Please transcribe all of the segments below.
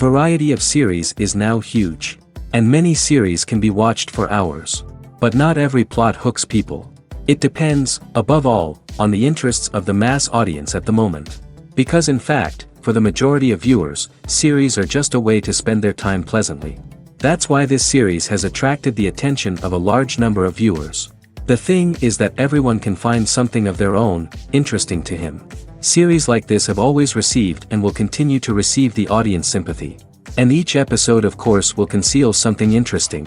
variety of series is now huge. And many series can be watched for hours. But not every plot hooks people. It depends, above all, on the interests of the mass audience at the moment. Because in fact, for the majority of viewers, series are just a way to spend their time pleasantly. That's why this series has attracted the attention of a large number of viewers. The thing is that everyone can find something of their own, interesting to him. Series like this have always received and will continue to receive the audience sympathy. And each episode of course will conceal something interesting.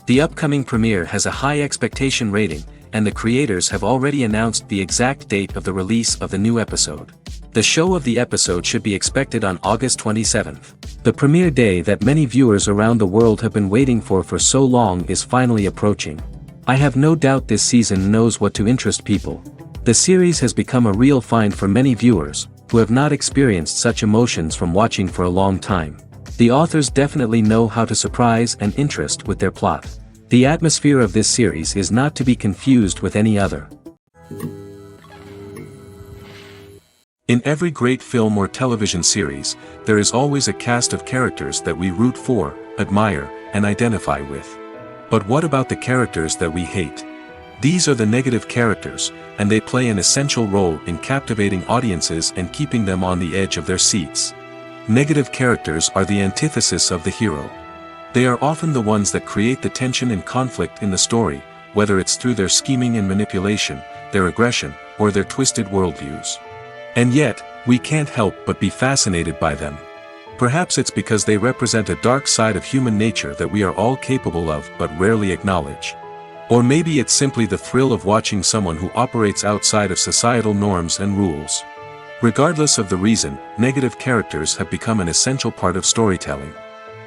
The upcoming premiere has a high expectation rating, and the creators have already announced the exact date of the release of the new episode. The show of the episode should be expected on August 27th. The premiere day that many viewers around the world have been waiting for so long is finally approaching. I have no doubt this season knows what to interest people. The series has become a real find for many viewers, who have not experienced such emotions from watching for a long time. The authors definitely know how to surprise and interest with their plot. The atmosphere of this series is not to be confused with any other. In every great film or television series, there is always a cast of characters that we root for, admire, and identify with. But what about the characters that we hate? These are the negative characters, and they play an essential role in captivating audiences and keeping them on the edge of their seats. Negative characters are the antithesis of the hero. They are often the ones that create the tension and conflict in the story, whether it's through their scheming and manipulation, their aggression, or their twisted worldviews. And yet, we can't help but be fascinated by them. Perhaps it's because they represent a dark side of human nature that we are all capable of but rarely acknowledge. Or maybe it's simply the thrill of watching someone who operates outside of societal norms and rules. Regardless of the reason, negative characters have become an essential part of storytelling.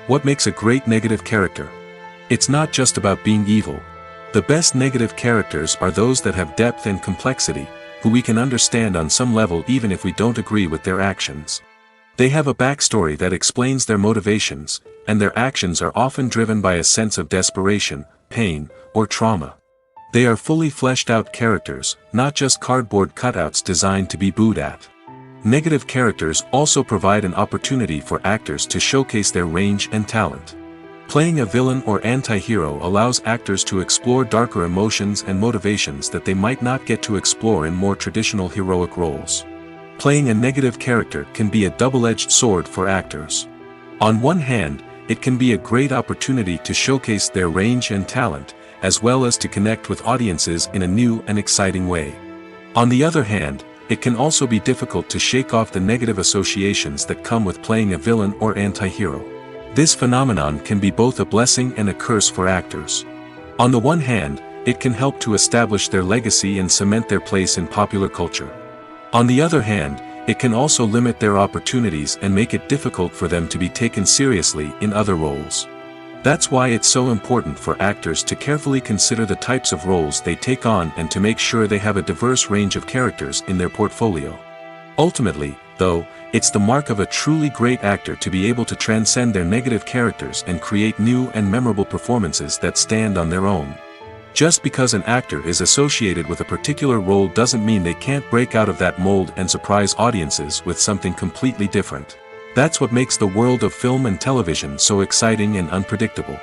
What makes a great negative character? It's not just about being evil. The best negative characters are those that have depth and complexity, who we can understand on some level even if we don't agree with their actions. They have a backstory that explains their motivations, and their actions are often driven by a sense of desperation, pain, or trauma. They are fully fleshed out characters, not just cardboard cutouts designed to be booed at. Negative characters also provide an opportunity for actors to showcase their range and talent. Playing a villain or anti-hero allows actors to explore darker emotions and motivations that they might not get to explore in more traditional heroic roles. Playing a negative character can be a double-edged sword for actors. On one hand, it can be a great opportunity to showcase their range and talent, as well as to connect with audiences in a new and exciting way. On the other hand, it can also be difficult to shake off the negative associations that come with playing a villain or anti-hero. This phenomenon can be both a blessing and a curse for actors. On the one hand, it can help to establish their legacy and cement their place in popular culture. On the other hand, it can also limit their opportunities and make it difficult for them to be taken seriously in other roles. That's why it's so important for actors to carefully consider the types of roles they take on and to make sure they have a diverse range of characters in their portfolio. Ultimately, though, it's the mark of a truly great actor to be able to transcend their negative characters and create new and memorable performances that stand on their own. Just because an actor is associated with a particular role doesn't mean they can't break out of that mold and surprise audiences with something completely different. That's what makes the world of film and television so exciting and unpredictable.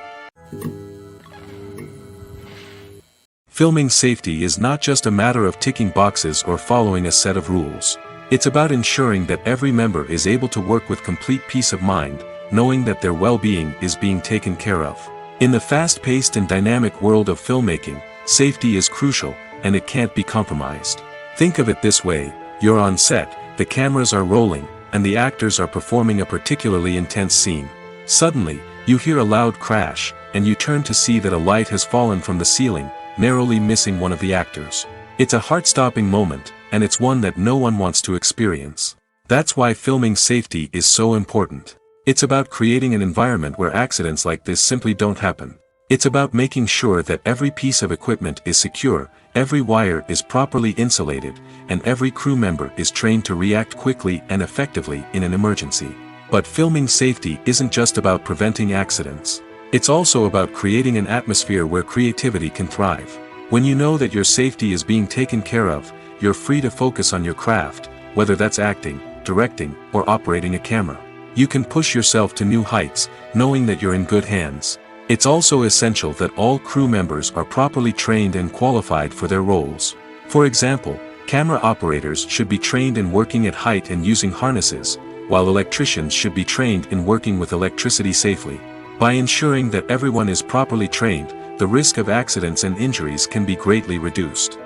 Filming safety is not just a matter of ticking boxes or following a set of rules. It's about ensuring that every member is able to work with complete peace of mind, knowing that their well-being is being taken care of. In the fast-paced and dynamic world of filmmaking, safety is crucial, and it can't be compromised. Think of it this way: you're on set, the cameras are rolling, and the actors are performing a particularly intense scene. Suddenly, you hear a loud crash, and you turn to see that a light has fallen from the ceiling, narrowly missing one of the actors. It's a heart-stopping moment, and it's one that no one wants to experience. That's why filming safety is so important. It's about creating an environment where accidents like this simply don't happen. It's about making sure that every piece of equipment is secure, every wire is properly insulated, and every crew member is trained to react quickly and effectively in an emergency. But filming safety isn't just about preventing accidents. It's also about creating an atmosphere where creativity can thrive. When you know that your safety is being taken care of, you're free to focus on your craft, whether that's acting, directing, or operating a camera. You can push yourself to new heights, knowing that you're in good hands. It's also essential that all crew members are properly trained and qualified for their roles. For example, camera operators should be trained in working at height and using harnesses, while electricians should be trained in working with electricity safely. By ensuring that everyone is properly trained, the risk of accidents and injuries can be greatly reduced.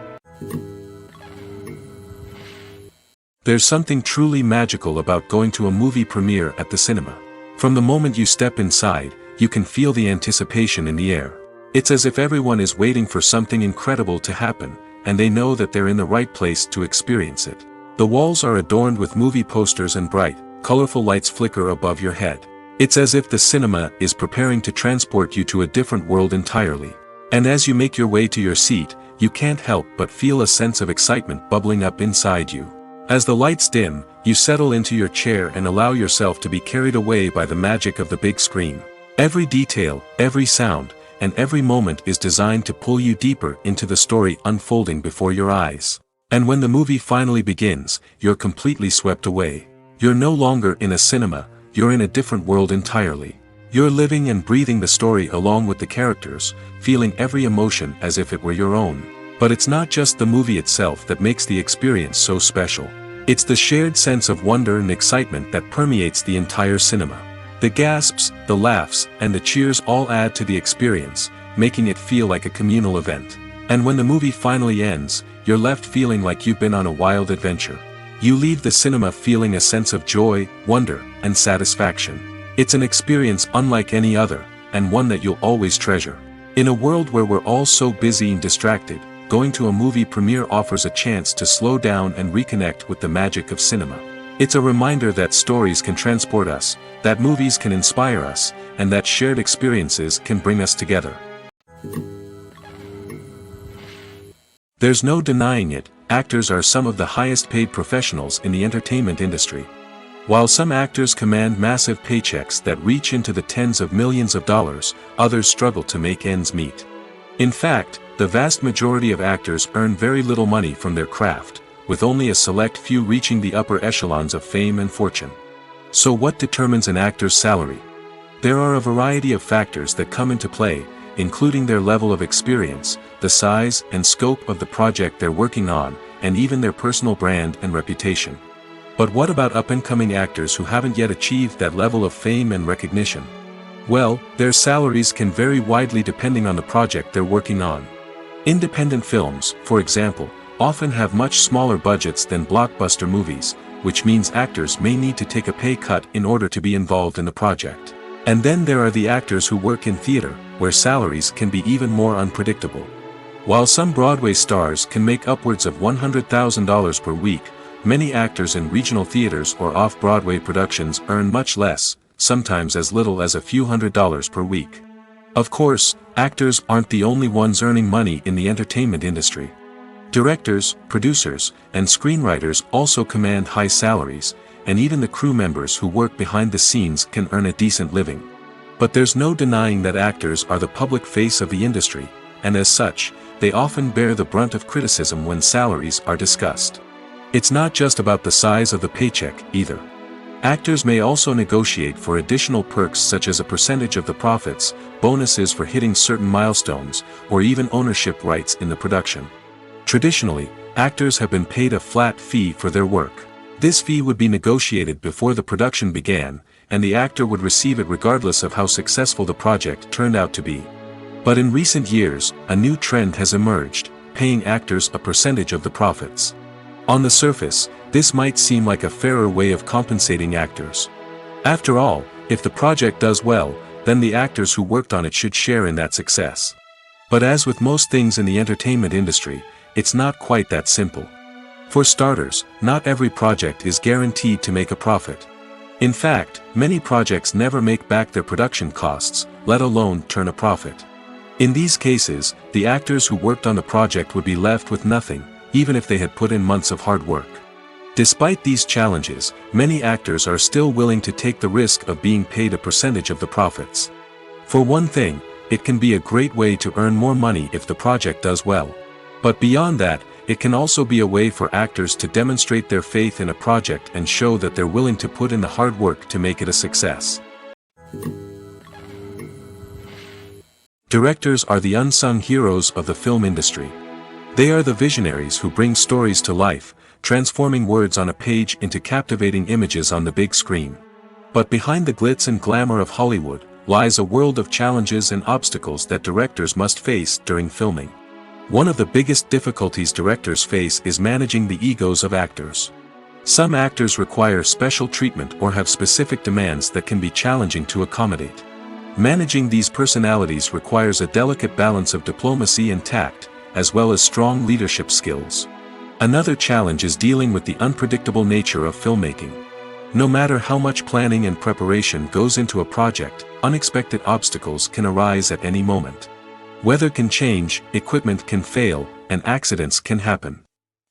There's something truly magical about going to a movie premiere at the cinema. From the moment you step inside, you can feel the anticipation in the air. It's as if everyone is waiting for something incredible to happen, and they know that they're in the right place to experience it. The walls are adorned with movie posters and bright, colorful lights flicker above your head. It's as if the cinema is preparing to transport you to a different world entirely. And as you make your way to your seat, you can't help but feel a sense of excitement bubbling up inside you. As the lights dim, you settle into your chair and allow yourself to be carried away by the magic of the big screen. Every detail, every sound, and every moment is designed to pull you deeper into the story unfolding before your eyes. And when the movie finally begins, you're completely swept away. You're no longer in a cinema, you're in a different world entirely. You're living and breathing the story along with the characters, feeling every emotion as if it were your own. But it's not just the movie itself that makes the experience so special. It's the shared sense of wonder and excitement that permeates the entire cinema. The gasps, the laughs, and the cheers all add to the experience, making it feel like a communal event. And when the movie finally ends, you're left feeling like you've been on a wild adventure. You leave the cinema feeling a sense of joy, wonder, and satisfaction. It's an experience unlike any other, and one that you'll always treasure. In a world where we're all so busy and distracted, going to a movie premiere offers a chance to slow down and reconnect with the magic of cinema. It's a reminder that stories can transport us, that movies can inspire us, and that shared experiences can bring us together. There's no denying it, actors are some of the highest paid professionals in the entertainment industry. While some actors command massive paychecks that reach into the tens of millions of dollars, others struggle to make ends meet. In fact, the vast majority of actors earn very little money from their craft, with only a select few reaching the upper echelons of fame and fortune. So what determines an actor's salary? There are a variety of factors that come into play, including their level of experience, the size and scope of the project they're working on, and even their personal brand and reputation. But what about up-and-coming actors who haven't yet achieved that level of fame and recognition? Well, their salaries can vary widely depending on the project they're working on. Independent films, for example, often have much smaller budgets than blockbuster movies, which means actors may need to take a pay cut in order to be involved in the project. And then there are the actors who work in theater, where salaries can be even more unpredictable. While some Broadway stars can make upwards of $100,000 per week, many actors in regional theaters or off-Broadway productions earn much less, sometimes as little as a few $100s per week. Of course, actors aren't the only ones earning money in the entertainment industry. Directors, producers, and screenwriters also command high salaries, and even the crew members who work behind the scenes can earn a decent living. But there's no denying that actors are the public face of the industry, and as such, they often bear the brunt of criticism when salaries are discussed. It's not just about the size of the paycheck, either. Actors may also negotiate for additional perks such as a percentage of the profits, bonuses for hitting certain milestones, or even ownership rights in the production. Traditionally, actors have been paid a flat fee for their work. This fee would be negotiated before the production began, and the actor would receive it regardless of how successful the project turned out to be. But in recent years, a new trend has emerged, paying actors a percentage of the profits. On the surface, this might seem like a fairer way of compensating actors. After all, if the project does well, then the actors who worked on it should share in that success. But as with most things in the entertainment industry, it's not quite that simple. For starters, not every project is guaranteed to make a profit. In fact, many projects never make back their production costs, let alone turn a profit. In these cases, the actors who worked on the project would be left with nothing, even if they had put in months of hard work. Despite these challenges, many actors are still willing to take the risk of being paid a percentage of the profits. For one thing, it can be a great way to earn more money if the project does well. But beyond that, it can also be a way for actors to demonstrate their faith in a project and show that they're willing to put in the hard work to make it a success. Directors are the unsung heroes of the film industry. They are the visionaries who bring stories to life, transforming words on a page into captivating images on the big screen. But behind the glitz and glamour of Hollywood lies a world of challenges and obstacles that directors must face during filming. One of the biggest difficulties directors face is managing the egos of actors. Some actors require special treatment or have specific demands that can be challenging to accommodate. Managing these personalities requires a delicate balance of diplomacy and tact, as well as strong leadership skills. Another challenge is dealing with the unpredictable nature of filmmaking. No matter how much planning and preparation goes into a project, unexpected obstacles can arise at any moment. Weather can change, equipment can fail, and accidents can happen.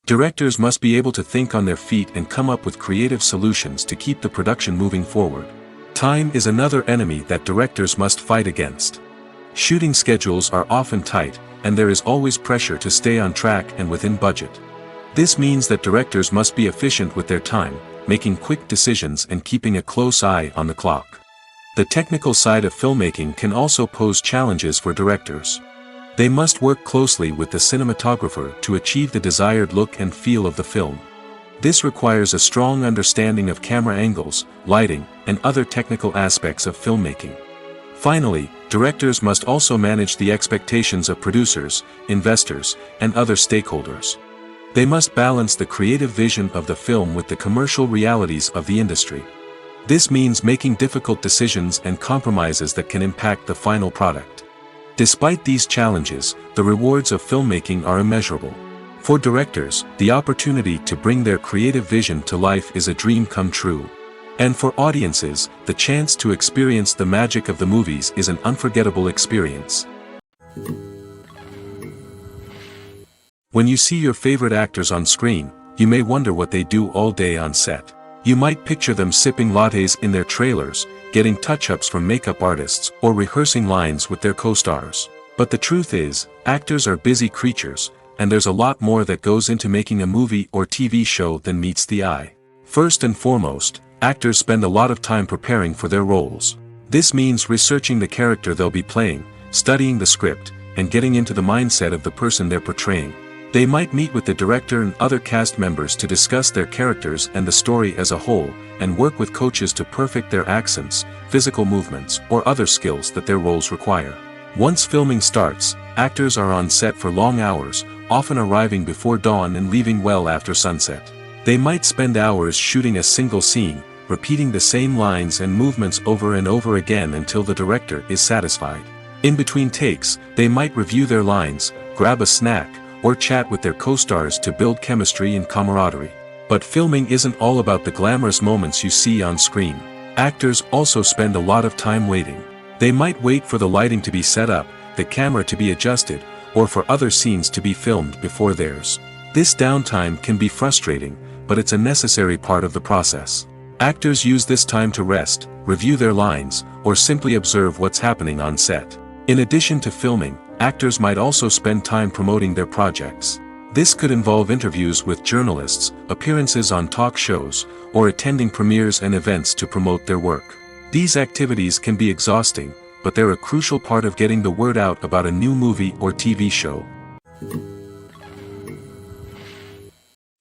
Directors must be able to think on their feet and come up with creative solutions to keep the production moving forward. Time is another enemy that directors must fight against. Shooting schedules are often tight, and there is always pressure to stay on track and within budget. This means that directors must be efficient with their time, making quick decisions and keeping a close eye on the clock. The technical side of filmmaking can also pose challenges for directors. They must work closely with the cinematographer to achieve the desired look and feel of the film. This requires a strong understanding of camera angles, lighting, and other technical aspects of filmmaking. Finally, directors must also manage the expectations of producers, investors, and other stakeholders. They must balance the creative vision of the film with the commercial realities of the industry. This means making difficult decisions and compromises that can impact the final product. Despite these challenges, the rewards of filmmaking are immeasurable. For directors, the opportunity to bring their creative vision to life is a dream come true. And for audiences, the chance to experience the magic of the movies is an unforgettable experience. When you see your favorite actors on screen, you may wonder what they do all day on set. You might picture them sipping lattes in their trailers, getting touch-ups from makeup artists, or rehearsing lines with their co-stars. But the truth is, actors are busy creatures, and there's a lot more that goes into making a movie or TV show than meets the eye. First and foremost, actors spend a lot of time preparing for their roles. This means researching the character they'll be playing, studying the script, and getting into the mindset of the person they're portraying. They might meet with the director and other cast members to discuss their characters and the story as a whole, and work with coaches to perfect their accents, physical movements, or other skills that their roles require. Once filming starts, actors are on set for long hours, often arriving before dawn and leaving well after sunset. They might spend hours shooting a single scene, repeating the same lines and movements over and over again until the director is satisfied. In between takes, they might review their lines, grab a snack, or chat with their co-stars to build chemistry and camaraderie. But filming isn't all about the glamorous moments you see on screen. Actors also spend a lot of time waiting. They might wait for the lighting to be set up, the camera to be adjusted, or for other scenes to be filmed before theirs. This downtime can be frustrating, but it's a necessary part of the process. Actors use this time to rest, review their lines, or simply observe what's happening on set. In addition to filming, actors might also spend time promoting their projects. This could involve interviews with journalists, appearances on talk shows, or attending premieres and events to promote their work. These activities can be exhausting, but they're a crucial part of getting the word out about a new movie or TV show.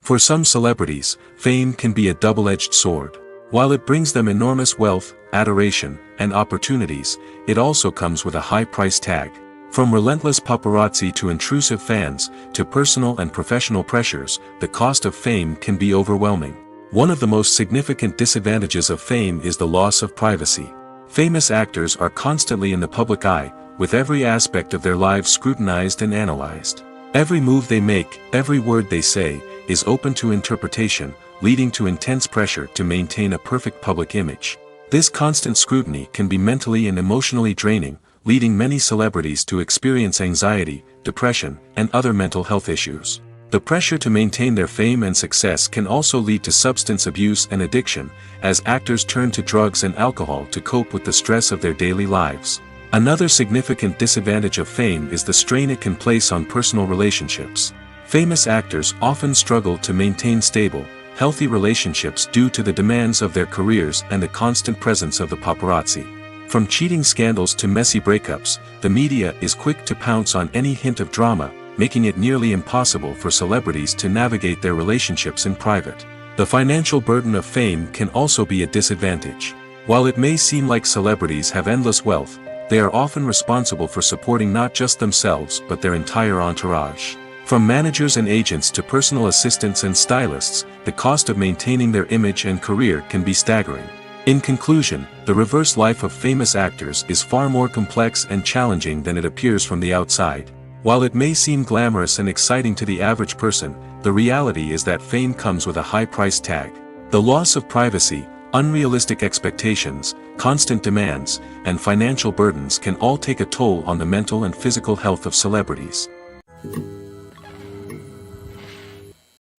For some celebrities, fame can be a double-edged sword. While it brings them enormous wealth, adoration, and opportunities, it also comes with a high price tag. From relentless paparazzi to intrusive fans, to personal and professional pressures, the cost of fame can be overwhelming. One of the most significant disadvantages of fame is the loss of privacy. Famous actors are constantly in the public eye, with every aspect of their lives scrutinized and analyzed. Every move they make, every word they say, is open to interpretation, leading to intense pressure to maintain a perfect public image. This constant scrutiny can be mentally and emotionally draining, leading many celebrities to experience anxiety, depression, and other mental health issues. The pressure to maintain their fame and success can also lead to substance abuse and addiction, as actors turn to drugs and alcohol to cope with the stress of their daily lives. Another significant disadvantage of fame is the strain it can place on personal relationships. Famous actors often struggle to maintain stable, healthy relationships due to the demands of their careers and the constant presence of the paparazzi. From cheating scandals to messy breakups, the media is quick to pounce on any hint of drama, making it nearly impossible for celebrities to navigate their relationships in private. The financial burden of fame can also be a disadvantage. While it may seem like celebrities have endless wealth, they are often responsible for supporting not just themselves but their entire entourage. From managers and agents to personal assistants and stylists, the cost of maintaining their image and career can be staggering. In conclusion, the reverse life of famous actors is far more complex and challenging than it appears from the outside. While it may seem glamorous and exciting to the average person, the reality is that fame comes with a high price tag. The loss of privacy, unrealistic expectations, constant demands, and financial burdens can all take a toll on the mental and physical health of celebrities.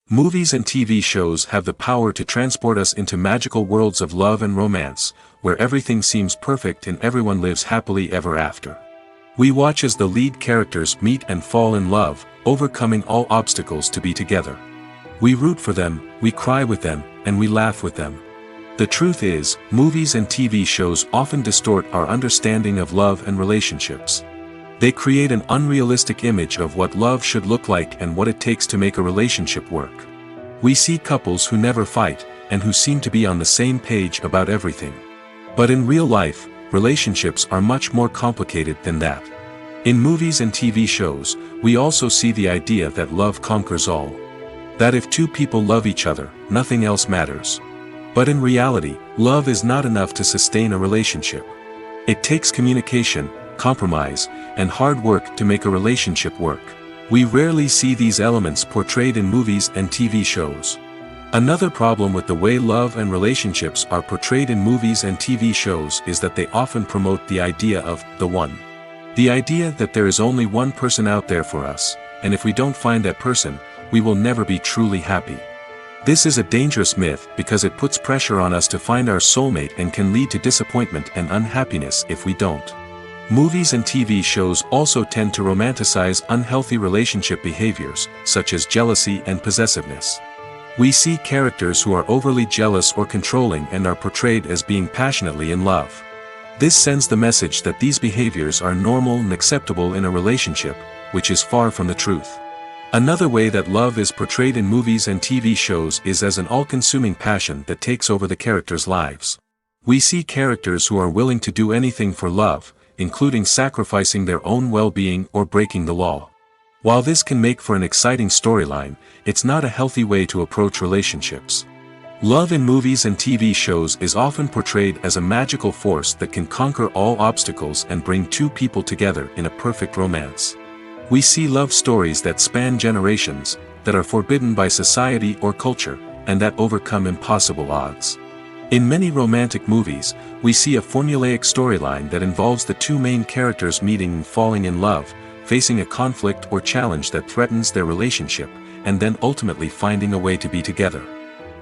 Movies and TV shows have the power to transport us into magical worlds of love and romance, where everything seems perfect and everyone lives happily ever after. We watch as the lead characters meet and fall in love, overcoming all obstacles to be together. We root for them, we cry with them, and we laugh with them. The truth is, movies and TV shows often distort our understanding of love and relationships. They create an unrealistic image of what love should look like and what it takes to make a relationship work. We see couples who never fight, and who seem to be on the same page about everything. But in real life, relationships are much more complicated than that. In movies and TV shows, we also see the idea that love conquers all. That if two people love each other, nothing else matters. But in reality, love is not enough to sustain a relationship. It takes communication, compromise, and hard work to make a relationship work. We rarely see these elements portrayed in movies and TV shows. Another problem with the way love and relationships are portrayed in movies and TV shows is that they often promote the idea of the one. The idea that there is only one person out there for us, and if we don't find that person, we will never be truly happy. This is a dangerous myth because it puts pressure on us to find our soulmate and can lead to disappointment and unhappiness if we don't. Movies and TV shows also tend to romanticize unhealthy relationship behaviors, such as jealousy and possessiveness. We see characters who are overly jealous or controlling and are portrayed as being passionately in love. This sends the message that these behaviors are normal and acceptable in a relationship, which is far from the truth. Another way that love is portrayed in movies and TV shows is as an all-consuming passion that takes over the characters' lives. We see characters who are willing to do anything for love, including sacrificing their own well-being or breaking the law. While this can make for an exciting storyline, it's not a healthy way to approach relationships. Love in movies and TV shows is often portrayed as a magical force that can conquer all obstacles and bring two people together in a perfect romance. We see love stories that span generations, that are forbidden by society or culture, and that overcome impossible odds. In many romantic movies, we see a formulaic storyline that involves the two main characters meeting and falling in love, facing a conflict or challenge that threatens their relationship, and then ultimately finding a way to be together.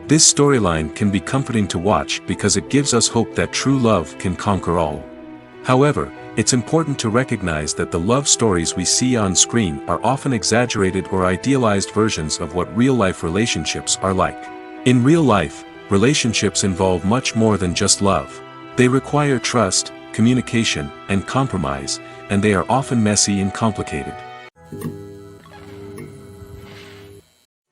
This storyline can be comforting to watch because it gives us hope that true love can conquer all. However, it's important to recognize that the love stories we see on screen are often exaggerated or idealized versions of what real-life relationships are like. In real life, relationships involve much more than just love. They require trust, communication, and compromise, and they are often messy and complicated.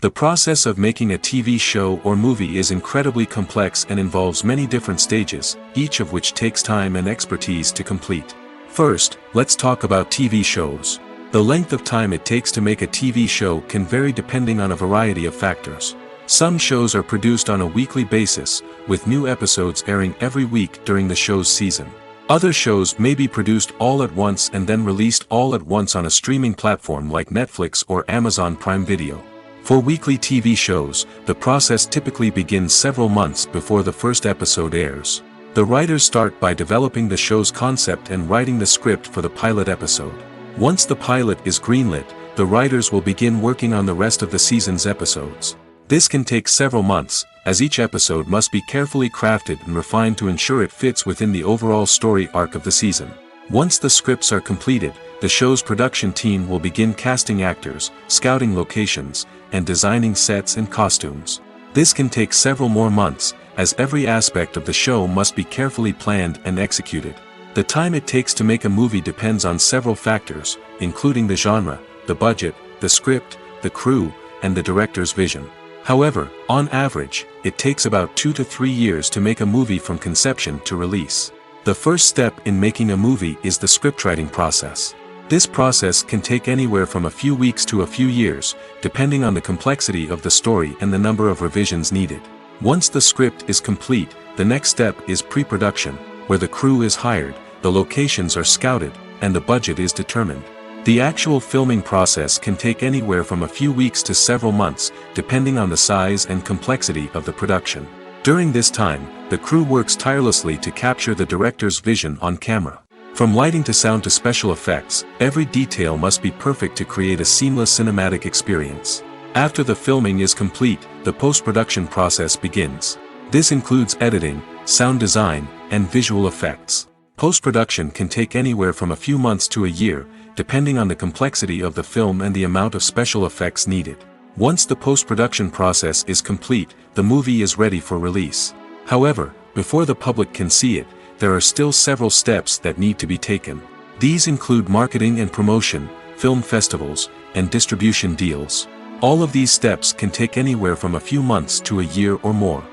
The process of making a TV show or movie is incredibly complex and involves many different stages, each of which takes time and expertise to complete. First, let's talk about TV shows. The length of time it takes to make a TV show can vary depending on a variety of factors. Some shows are produced on a weekly basis, with new episodes airing every week during the show's season. Other shows may be produced all at once and then released all at once on a streaming platform like Netflix or Amazon Prime Video. For weekly TV shows, the process typically begins several months before the first episode airs. The writers start by developing the show's concept and writing the script for the pilot episode. Once the pilot is greenlit, the writers will begin working on the rest of the season's episodes. This can take several months, as each episode must be carefully crafted and refined to ensure it fits within the overall story arc of the season. Once the scripts are completed, the show's production team will begin casting actors, scouting locations, and designing sets and costumes. This can take several more months, as every aspect of the show must be carefully planned and executed. The time it takes to make a movie depends on several factors, including the genre, the budget, the script, the crew, and the director's vision. However, on average, it takes about 2 to 3 years to make a movie from conception to release. The first step in making a movie is the scriptwriting process. This process can take anywhere from a few weeks to a few years, depending on the complexity of the story and the number of revisions needed. Once the script is complete, the next step is pre-production, where the crew is hired, the locations are scouted, and the budget is determined. The actual filming process can take anywhere from a few weeks to several months, depending on the size and complexity of the production. During this time, the crew works tirelessly to capture the director's vision on camera. From lighting to sound to special effects, every detail must be perfect to create a seamless cinematic experience. After the filming is complete, the post-production process begins. This includes editing, sound design, and visual effects. Post-production can take anywhere from a few months to a year, depending on the complexity of the film and the amount of special effects needed. Once the post-production process is complete, the movie is ready for release. However, before the public can see it, there are still several steps that need to be taken. These include marketing and promotion, film festivals, and distribution deals. All of these steps can take anywhere from a few months to a year or more.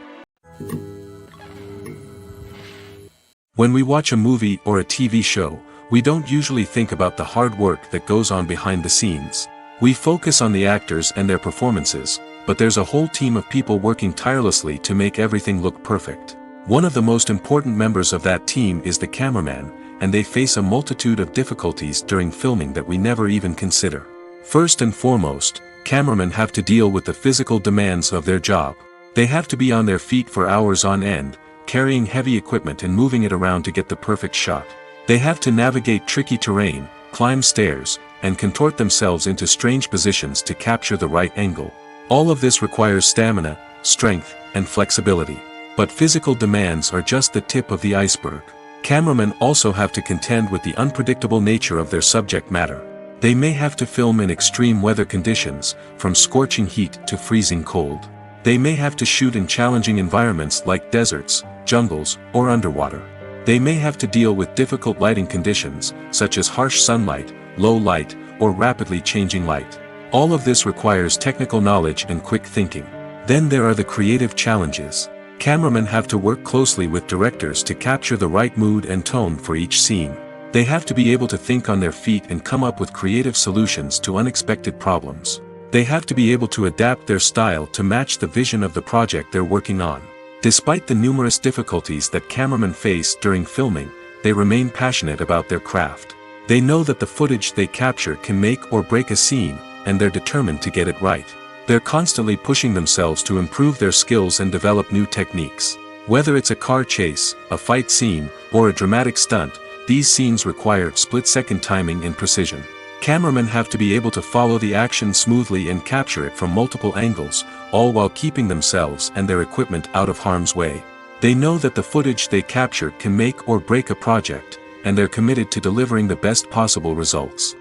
When we watch a movie or a TV show, we don't usually think about the hard work that goes on behind the scenes. We focus on the actors and their performances, but there's a whole team of people working tirelessly to make everything look perfect. One of the most important members of that team is the cameraman, and they face a multitude of difficulties during filming that we never even consider. First and foremost, cameramen have to deal with the physical demands of their job. They have to be on their feet for hours on end, carrying heavy equipment and moving it around to get the perfect shot. They have to navigate tricky terrain, climb stairs, and contort themselves into strange positions to capture the right angle. All of this requires stamina, strength, and flexibility. But physical demands are just the tip of the iceberg. Cameramen also have to contend with the unpredictable nature of their subject matter. They may have to film in extreme weather conditions, from scorching heat to freezing cold. They may have to shoot in challenging environments like deserts, jungles, or underwater. They may have to deal with difficult lighting conditions, such as harsh sunlight, low light, or rapidly changing light. All of this requires technical knowledge and quick thinking. Then there are the creative challenges. Cameramen have to work closely with directors to capture the right mood and tone for each scene. They have to be able to think on their feet and come up with creative solutions to unexpected problems. They have to be able to adapt their style to match the vision of the project they're working on. Despite the numerous difficulties that cameramen face during filming, they remain passionate about their craft. They know that the footage they capture can make or break a scene, and they're determined to get it right. They're constantly pushing themselves to improve their skills and develop new techniques. Whether it's a car chase, a fight scene, or a dramatic stunt, these scenes require split-second timing and precision. Cameramen have to be able to follow the action smoothly and capture it from multiple angles, all while keeping themselves and their equipment out of harm's way. They know that the footage they capture can make or break a project, and they're committed to delivering the best possible results.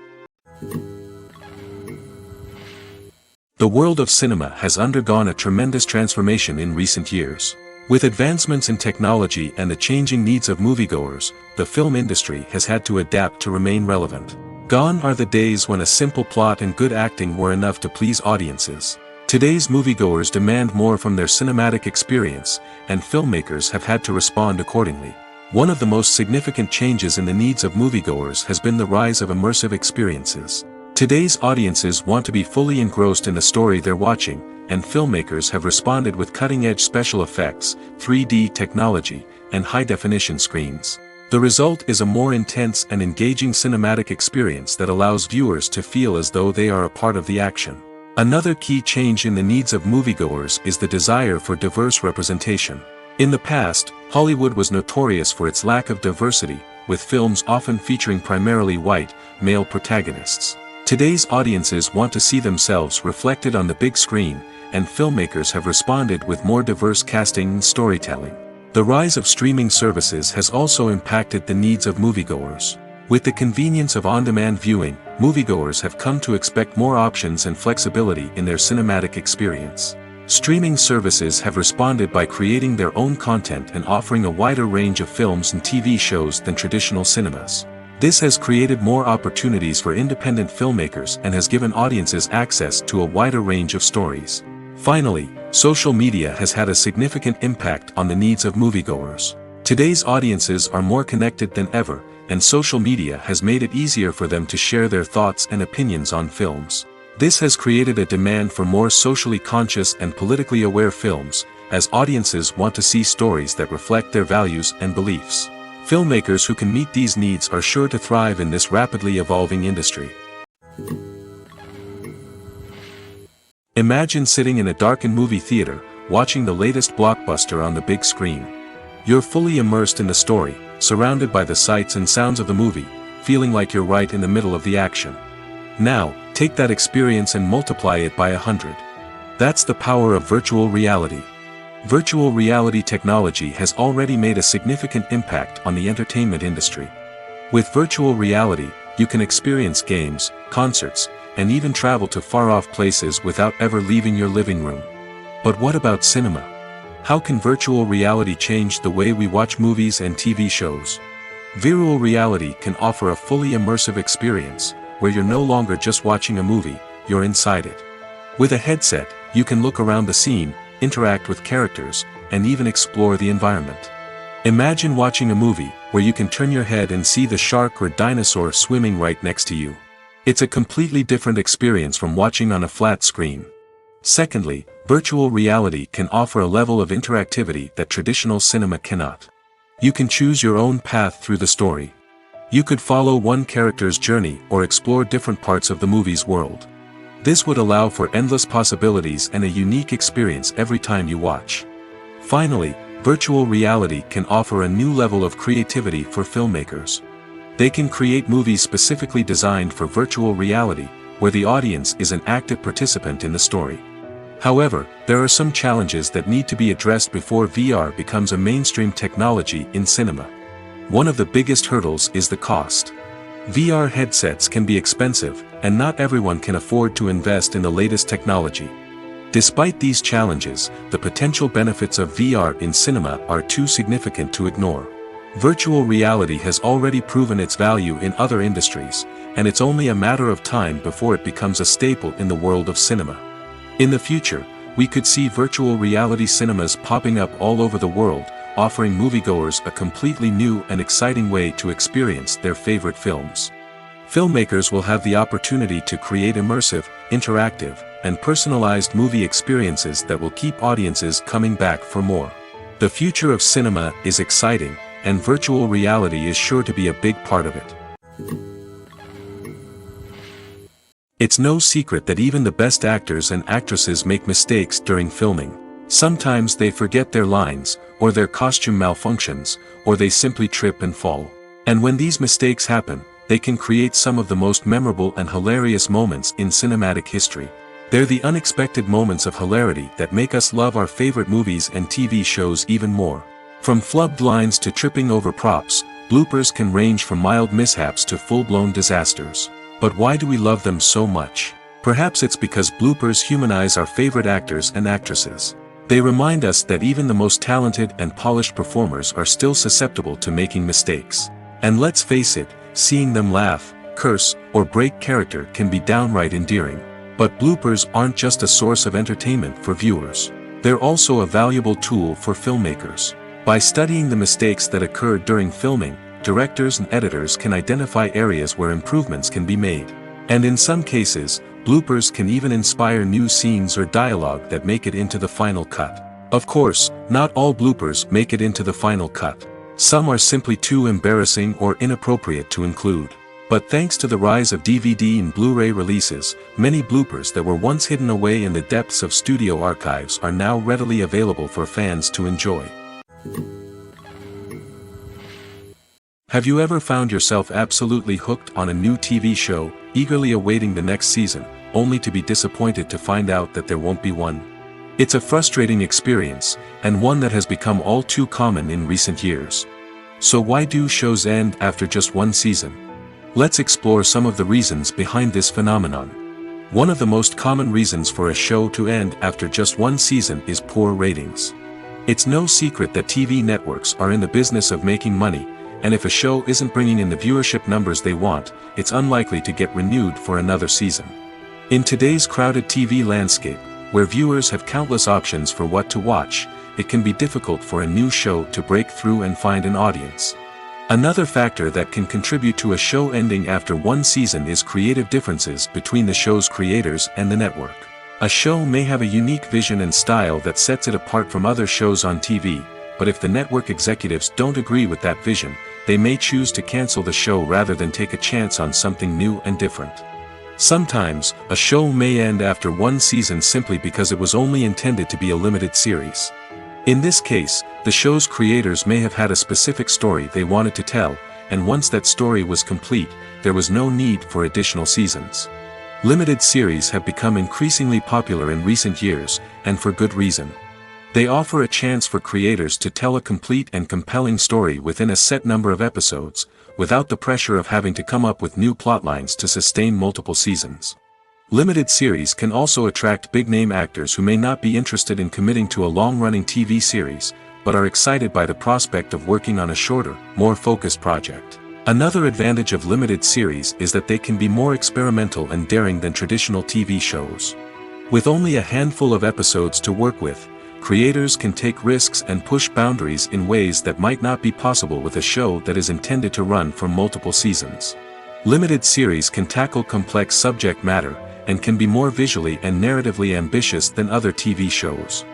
The world of cinema has undergone a tremendous transformation in recent years. With advancements in technology and the changing needs of moviegoers, the film industry has had to adapt to remain relevant. Gone are the days when a simple plot and good acting were enough to please audiences. Today's moviegoers demand more from their cinematic experience, and filmmakers have had to respond accordingly. One of the most significant changes in the needs of moviegoers has been the rise of immersive experiences. Today's audiences want to be fully engrossed in the story they're watching, and filmmakers have responded with cutting-edge special effects, 3D technology, and high-definition screens. The result is a more intense and engaging cinematic experience that allows viewers to feel as though they are a part of the action. Another key change in the needs of moviegoers is the desire for diverse representation. In the past, Hollywood was notorious for its lack of diversity, with films often featuring primarily white, male protagonists. Today's audiences want to see themselves reflected on the big screen, and filmmakers have responded with more diverse casting and storytelling. The rise of streaming services has also impacted the needs of moviegoers. With the convenience of on-demand viewing, moviegoers have come to expect more options and flexibility in their cinematic experience. Streaming services have responded by creating their own content and offering a wider range of films and TV shows than traditional cinemas. This has created more opportunities for independent filmmakers and has given audiences access to a wider range of stories. Finally, social media has had a significant impact on the needs of moviegoers. Today's audiences are more connected than ever, and social media has made it easier for them to share their thoughts and opinions on films. This has created a demand for more socially conscious and politically aware films, as audiences want to see stories that reflect their values and beliefs. Filmmakers who can meet these needs are sure to thrive in this rapidly evolving industry. Imagine sitting in a darkened movie theater, watching the latest blockbuster on the big screen. You're fully immersed in the story, surrounded by the sights and sounds of the movie, feeling like you're right in the middle of the action. Now, take that experience and multiply it by 100. That's the power of virtual reality. Virtual reality technology has already made a significant impact on the entertainment industry. With virtual reality, you can experience games, concerts, and even travel to far-off places without ever leaving your living room. But what about cinema? How can virtual reality change the way we watch movies and TV shows? Virtual reality can offer a fully immersive experience, where you're no longer just watching a movie, you're inside it. With a headset, you can look around the scene, interact with characters, and even explore the environment. Imagine watching a movie where you can turn your head and see the shark or dinosaur swimming right next to you. It's a completely different experience from watching on a flat screen. Secondly, virtual reality can offer a level of interactivity that traditional cinema cannot. You can choose your own path through the story. You could follow one character's journey or explore different parts of the movie's world. This would allow for endless possibilities and a unique experience every time you watch. Finally, virtual reality can offer a new level of creativity for filmmakers. They can create movies specifically designed for virtual reality, where the audience is an active participant in the story. However, there are some challenges that need to be addressed before VR becomes a mainstream technology in cinema. One of the biggest hurdles is the cost. VR headsets can be expensive, and not everyone can afford to invest in the latest technology. Despite these challenges, the potential benefits of VR in cinema are too significant to ignore. Virtual reality has already proven its value in other industries, and it's only a matter of time before it becomes a staple in the world of cinema. In the future, we could see virtual reality cinemas popping up all over the world, offering moviegoers a completely new and exciting way to experience their favorite films. Filmmakers will have the opportunity to create immersive, interactive, and personalized movie experiences that will keep audiences coming back for more. The future of cinema is exciting, and virtual reality is sure to be a big part of it. It's no secret that even the best actors and actresses make mistakes during filming. Sometimes they forget their lines, or their costume malfunctions, or they simply trip and fall. And when these mistakes happen, they can create some of the most memorable and hilarious moments in cinematic history. They're the unexpected moments of hilarity that make us love our favorite movies and TV shows even more. From flubbed lines to tripping over props, bloopers can range from mild mishaps to full-blown disasters. But why do we love them so much? Perhaps it's because bloopers humanize our favorite actors and actresses. They remind us that even the most talented and polished performers are still susceptible to making mistakes. And let's face it, seeing them laugh, curse, or break character can be downright endearing. But bloopers aren't just a source of entertainment for viewers. They're also a valuable tool for filmmakers. By studying the mistakes that occurred during filming, directors and editors can identify areas where improvements can be made. And in some cases, bloopers can even inspire new scenes or dialogue that make it into the final cut. Of course, not all bloopers make it into the final cut. Some are simply too embarrassing or inappropriate to include. But thanks to the rise of DVD and Blu-ray releases, many bloopers that were once hidden away in the depths of studio archives are now readily available for fans to enjoy. Have you ever found yourself absolutely hooked on a new TV show, eagerly awaiting the next season, only to be disappointed to find out that there won't be one? It's a frustrating experience, and one that has become all too common in recent years. So why do shows end after just one season? Let's explore some of the reasons behind this phenomenon. One of the most common reasons for a show to end after just one season is poor ratings. It's no secret that TV networks are in the business of making money, and if a show isn't bringing in the viewership numbers they want, it's unlikely to get renewed for another season. In today's crowded TV landscape, where viewers have countless options for what to watch, it can be difficult for a new show to break through and find an audience. Another factor that can contribute to a show ending after one season is creative differences between the show's creators and the network. A show may have a unique vision and style that sets it apart from other shows on TV, but if the network executives don't agree with that vision, they may choose to cancel the show rather than take a chance on something new and different. Sometimes, a show may end after one season simply because it was only intended to be a limited series. In this case, the show's creators may have had a specific story they wanted to tell, and once that story was complete, there was no need for additional seasons. Limited series have become increasingly popular in recent years, and for good reason. They offer a chance for creators to tell a complete and compelling story within a set number of episodes, without the pressure of having to come up with new plotlines to sustain multiple seasons. Limited series can also attract big-name actors who may not be interested in committing to a long-running TV series, but are excited by the prospect of working on a shorter, more focused project. Another advantage of limited series is that they can be more experimental and daring than traditional TV shows. With only a handful of episodes to work with, creators can take risks and push boundaries in ways that might not be possible with a show that is intended to run for multiple seasons. Limited series can tackle complex subject matter, and can be more visually and narratively ambitious than other TV shows.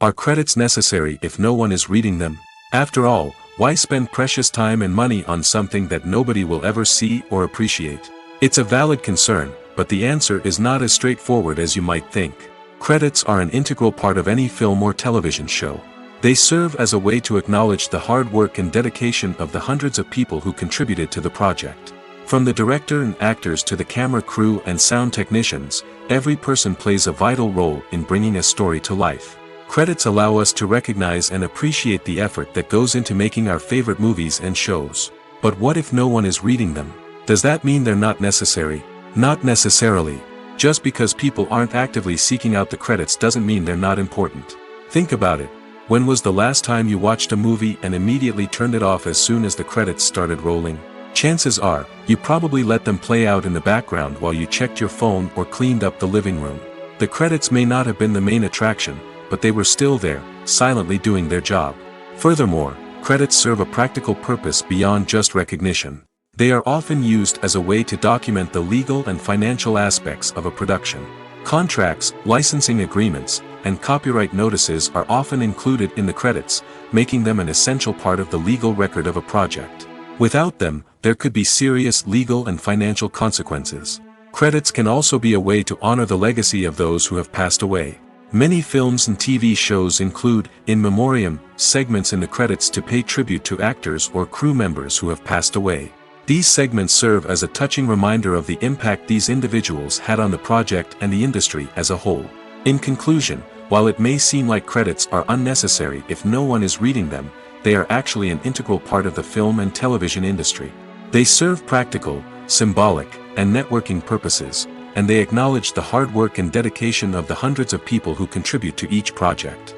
Are credits necessary if no one is reading them? After all, why spend precious time and money on something that nobody will ever see or appreciate? It's a valid concern, but the answer is not as straightforward as you might think. Credits are an integral part of any film or television show. They serve as a way to acknowledge the hard work and dedication of the hundreds of people who contributed to the project. From the director and actors to the camera crew and sound technicians, every person plays a vital role in bringing a story to life. Credits allow us to recognize and appreciate the effort that goes into making our favorite movies and shows. But what if no one is reading them? Does that mean they're not necessary? Not necessarily. Just because people aren't actively seeking out the credits doesn't mean they're not important. Think about it. When was the last time you watched a movie and immediately turned it off as soon as the credits started rolling? Chances are, you probably let them play out in the background while you checked your phone or cleaned up the living room. The credits may not have been the main attraction, but they were still there, silently doing their job. Furthermore, credits serve a practical purpose beyond just recognition. They are often used as a way to document the legal and financial aspects of a production. Contracts, licensing agreements, and copyright notices are often included in the credits, making them an essential part of the legal record of a project. Without them, there could be serious legal and financial consequences. Credits can also be a way to honor the legacy of those who have passed away. Many films and TV shows include, in memoriam, segments in the credits to pay tribute to actors or crew members who have passed away. These segments serve as a touching reminder of the impact these individuals had on the project and the industry as a whole. In conclusion, while it may seem like credits are unnecessary if no one is reading them, they are actually an integral part of the film and television industry. They serve practical, symbolic, and networking purposes, and they acknowledge the hard work and dedication of the hundreds of people who contribute to each project.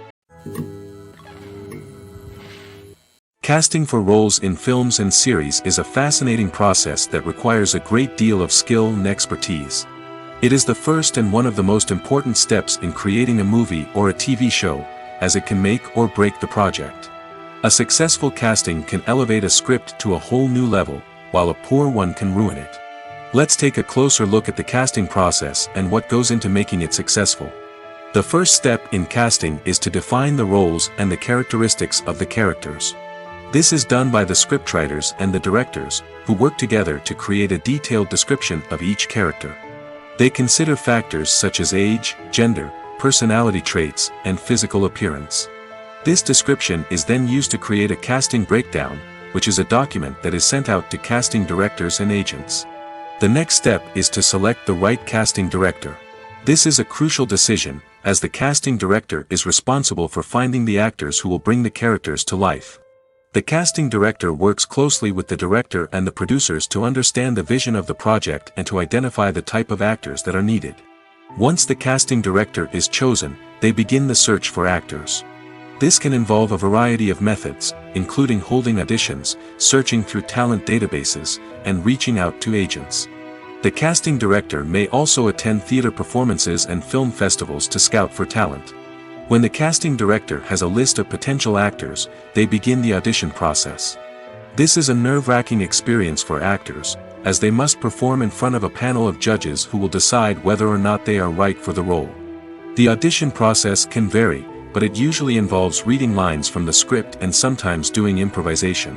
Casting for roles in films and series is a fascinating process that requires a great deal of skill and expertise. It is the first and one of the most important steps in creating a movie or a TV show, as it can make or break the project. A successful casting can elevate a script to a whole new level, while a poor one can ruin it. Let's take a closer look at the casting process and what goes into making it successful. The first step in casting is to define the roles and the characteristics of the characters. This is done by the scriptwriters and the directors, who work together to create a detailed description of each character. They consider factors such as age, gender, personality traits, and physical appearance. This description is then used to create a casting breakdown, which is a document that is sent out to casting directors and agents. The next step is to select the right casting director. This is a crucial decision, as the casting director is responsible for finding the actors who will bring the characters to life. The casting director works closely with the director and the producers to understand the vision of the project and to identify the type of actors that are needed. Once the casting director is chosen, they begin the search for actors. This can involve a variety of methods, including holding auditions, searching through talent databases, and reaching out to agents. The casting director may also attend theater performances and film festivals to scout for talent. When the casting director has a list of potential actors, they begin the audition process. This is a nerve-wracking experience for actors, as they must perform in front of a panel of judges who will decide whether or not they are right for the role. The audition process can vary, but it usually involves reading lines from the script and sometimes doing improvisation.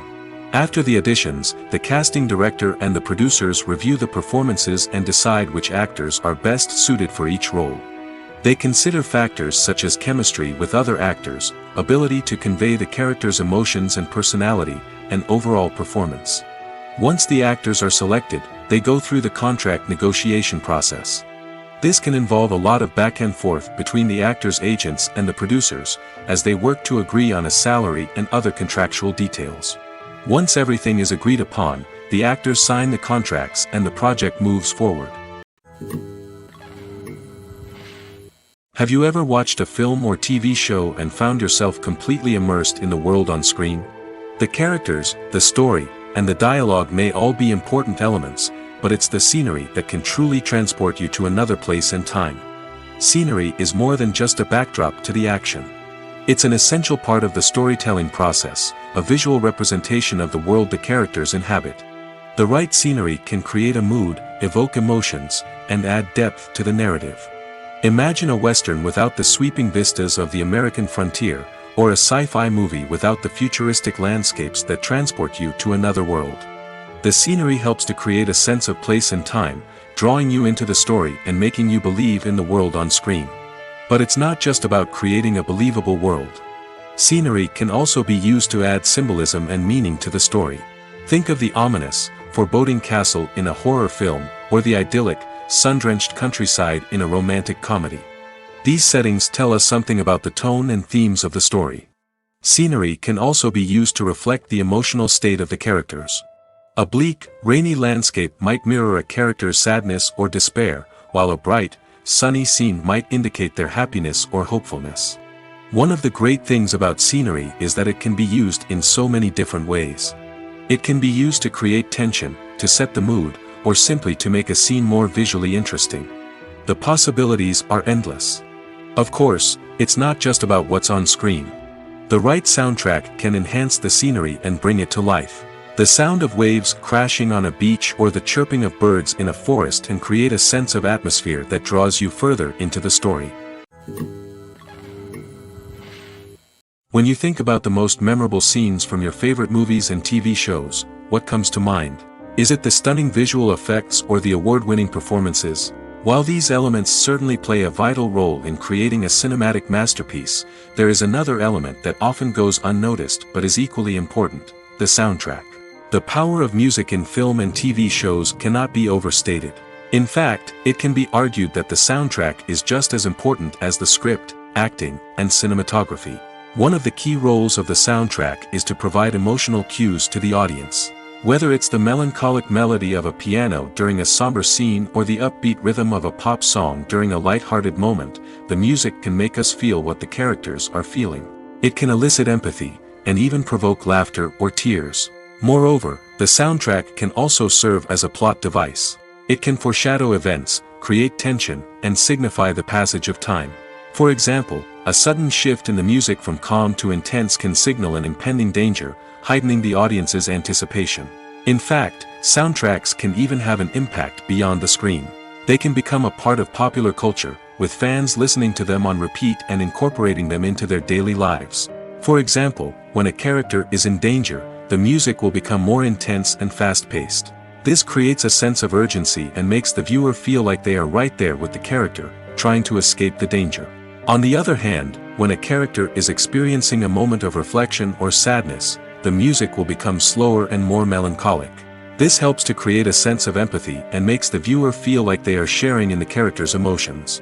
After the auditions, the casting director and the producers review the performances and decide which actors are best suited for each role. They consider factors such as chemistry with other actors, ability to convey the character's emotions and personality, and overall performance. Once the actors are selected, they go through the contract negotiation process. This can involve a lot of back and forth between the actors' agents and the producers, as they work to agree on a salary and other contractual details. Once everything is agreed upon, the actors sign the contracts and the project moves forward. Have you ever watched a film or TV show and found yourself completely immersed in the world on screen? The characters, the story, and the dialogue may all be important elements, but it's the scenery that can truly transport you to another place and time. Scenery is more than just a backdrop to the action. It's an essential part of the storytelling process, a visual representation of the world the characters inhabit. The right scenery can create a mood, evoke emotions, and add depth to the narrative. Imagine a Western without the sweeping vistas of the American frontier, or a sci-fi movie without the futuristic landscapes that transport you to another world. The scenery helps to create a sense of place and time, drawing you into the story and making you believe in the world on screen. But it's not just about creating a believable world. Scenery can also be used to add symbolism and meaning to the story. Think of the ominous, foreboding castle in a horror film, or the idyllic, sun-drenched countryside in a romantic comedy. These settings tell us something about the tone and themes of the story. Scenery can also be used to reflect the emotional state of the characters. A bleak, rainy landscape might mirror a character's sadness or despair, while a bright, sunny scene might indicate their happiness or hopefulness. One of the great things about scenery is that it can be used in so many different ways. It can be used to create tension, to set the mood, or simply to make a scene more visually interesting. The possibilities are endless. Of course, it's not just about what's on screen. The right soundtrack can enhance the scenery and bring it to life. The sound of waves crashing on a beach or the chirping of birds in a forest can create a sense of atmosphere that draws you further into the story. When you think about the most memorable scenes from your favorite movies and TV shows, what comes to mind? Is it the stunning visual effects or the award-winning performances? While these elements certainly play a vital role in creating a cinematic masterpiece, there is another element that often goes unnoticed but is equally important: the soundtrack. The power of music in film and TV shows cannot be overstated. In fact, it can be argued that the soundtrack is just as important as the script, acting, and cinematography. One of the key roles of the soundtrack is to provide emotional cues to the audience. Whether it's the melancholic melody of a piano during a somber scene or the upbeat rhythm of a pop song during a light-hearted moment, the music can make us feel what the characters are feeling. It can elicit empathy, and even provoke laughter or tears. Moreover, the soundtrack can also serve as a plot device. It can foreshadow events, create tension, and signify the passage of time. For example, a sudden shift in the music from calm to intense can signal an impending danger, heightening the audience's anticipation. In fact, soundtracks can even have an impact beyond the screen. They can become a part of popular culture, with fans listening to them on repeat and incorporating them into their daily lives. For example, when a character is in danger, the music will become more intense and fast-paced. This creates a sense of urgency and makes the viewer feel like they are right there with the character, trying to escape the danger. On the other hand, when a character is experiencing a moment of reflection or sadness, the music will become slower and more melancholic. This helps to create a sense of empathy and makes the viewer feel like they are sharing in the character's emotions.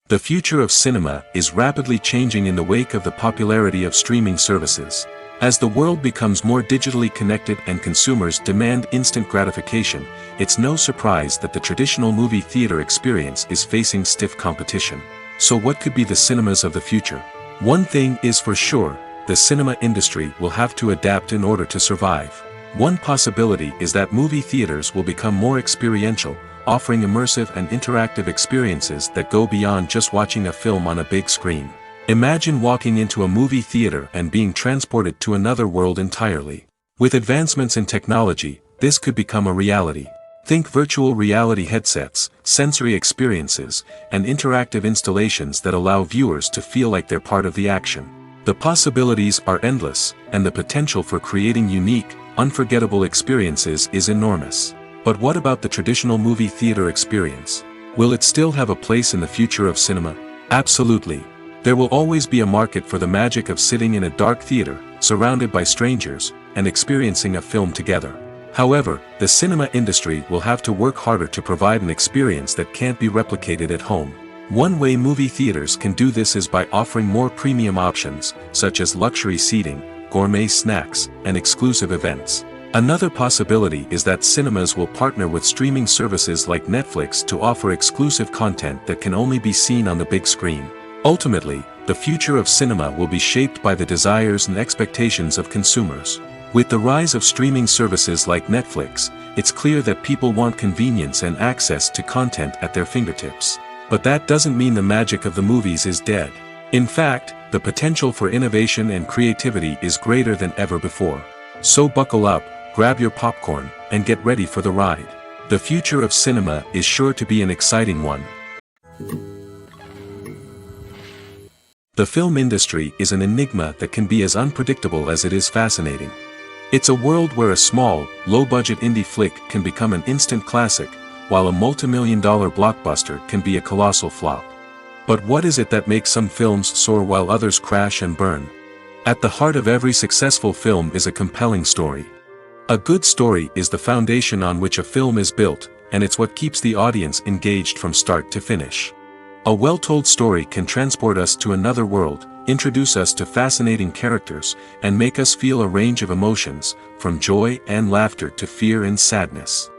The future of cinema is rapidly changing in the wake of the popularity of streaming services. As the world becomes more digitally connected and consumers demand instant gratification, it's no surprise that the traditional movie theater experience is facing stiff competition. So what could be the cinemas of the future? One thing is for sure, the cinema industry will have to adapt in order to survive. One possibility is that movie theaters will become more experiential, offering immersive and interactive experiences that go beyond just watching a film on a big screen. Imagine walking into a movie theater and being transported to another world entirely. With advancements in technology, this could become a reality. Think virtual reality headsets, sensory experiences, and interactive installations that allow viewers to feel like they're part of the action. The possibilities are endless, and the potential for creating unique, unforgettable experiences is enormous. But what about the traditional movie theater experience? Will it still have a place in the future of cinema? Absolutely. There will always be a market for the magic of sitting in a dark theater, surrounded by strangers, and experiencing a film together. However, the cinema industry will have to work harder to provide an experience that can't be replicated at home. One way movie theaters can do this is by offering more premium options, such as luxury seating, gourmet snacks, and exclusive events. Another possibility is that cinemas will partner with streaming services like Netflix to offer exclusive content that can only be seen on the big screen. Ultimately, the future of cinema will be shaped by the desires and expectations of consumers. With the rise of streaming services like Netflix, it's clear that people want convenience and access to content at their fingertips. But that doesn't mean the magic of the movies is dead. In fact, the potential for innovation and creativity is greater than ever before. So buckle up, grab your popcorn, and get ready for the ride. The future of cinema is sure to be an exciting one. The film industry is an enigma that can be as unpredictable as it is fascinating. It's a world where a small, low-budget indie flick can become an instant classic, while a multi-million-dollar blockbuster can be a colossal flop. But what is it that makes some films soar while others crash and burn? At the heart of every successful film is a compelling story. A good story is the foundation on which a film is built, and it's what keeps the audience engaged from start to finish. A well-told story can transport us to another world, introduce us to fascinating characters, and make us feel a range of emotions, from joy and laughter to fear and sadness.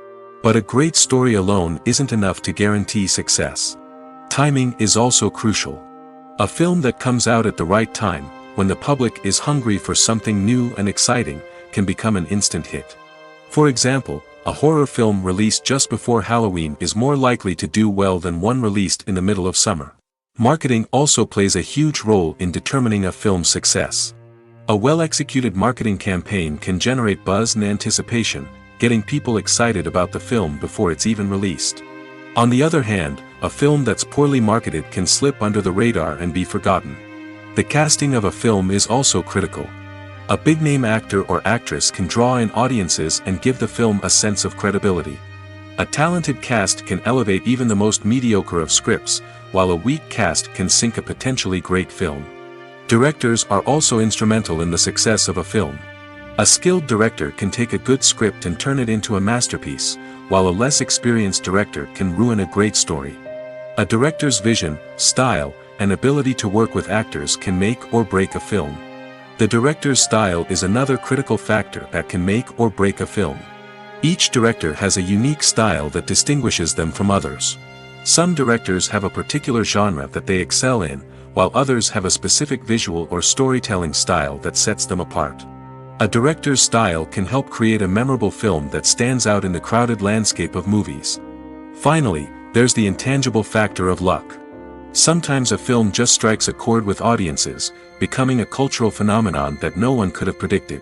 But a great story alone isn't enough to guarantee success. Timing is also crucial. A film that comes out at the right time, when the public is hungry for something new and exciting, can become an instant hit. For example, a horror film released just before Halloween is more likely to do well than one released in the middle of summer. Marketing also plays a huge role in determining a film's success. A well-executed marketing campaign can generate buzz and anticipation, getting people excited about the film before it's even released. On the other hand, a film that's poorly marketed can slip under the radar and be forgotten. The casting of a film is also critical. A big-name actor or actress can draw in audiences and give the film a sense of credibility. A talented cast can elevate even the most mediocre of scripts, while a weak cast can sink a potentially great film. Directors are also instrumental in the success of a film. A skilled director can take a good script and turn it into a masterpiece, while a less experienced director can ruin a great story. A director's vision, style, and ability to work with actors can make or break a film. The director's style is another critical factor that can make or break a film. Each director has a unique style that distinguishes them from others. Some directors have a particular genre that they excel in, while others have a specific visual or storytelling style that sets them apart. A director's style can help create a memorable film that stands out in the crowded landscape of movies. Finally, there's the intangible factor of luck. Sometimes a film just strikes a chord with audiences, becoming a cultural phenomenon that no one could have predicted.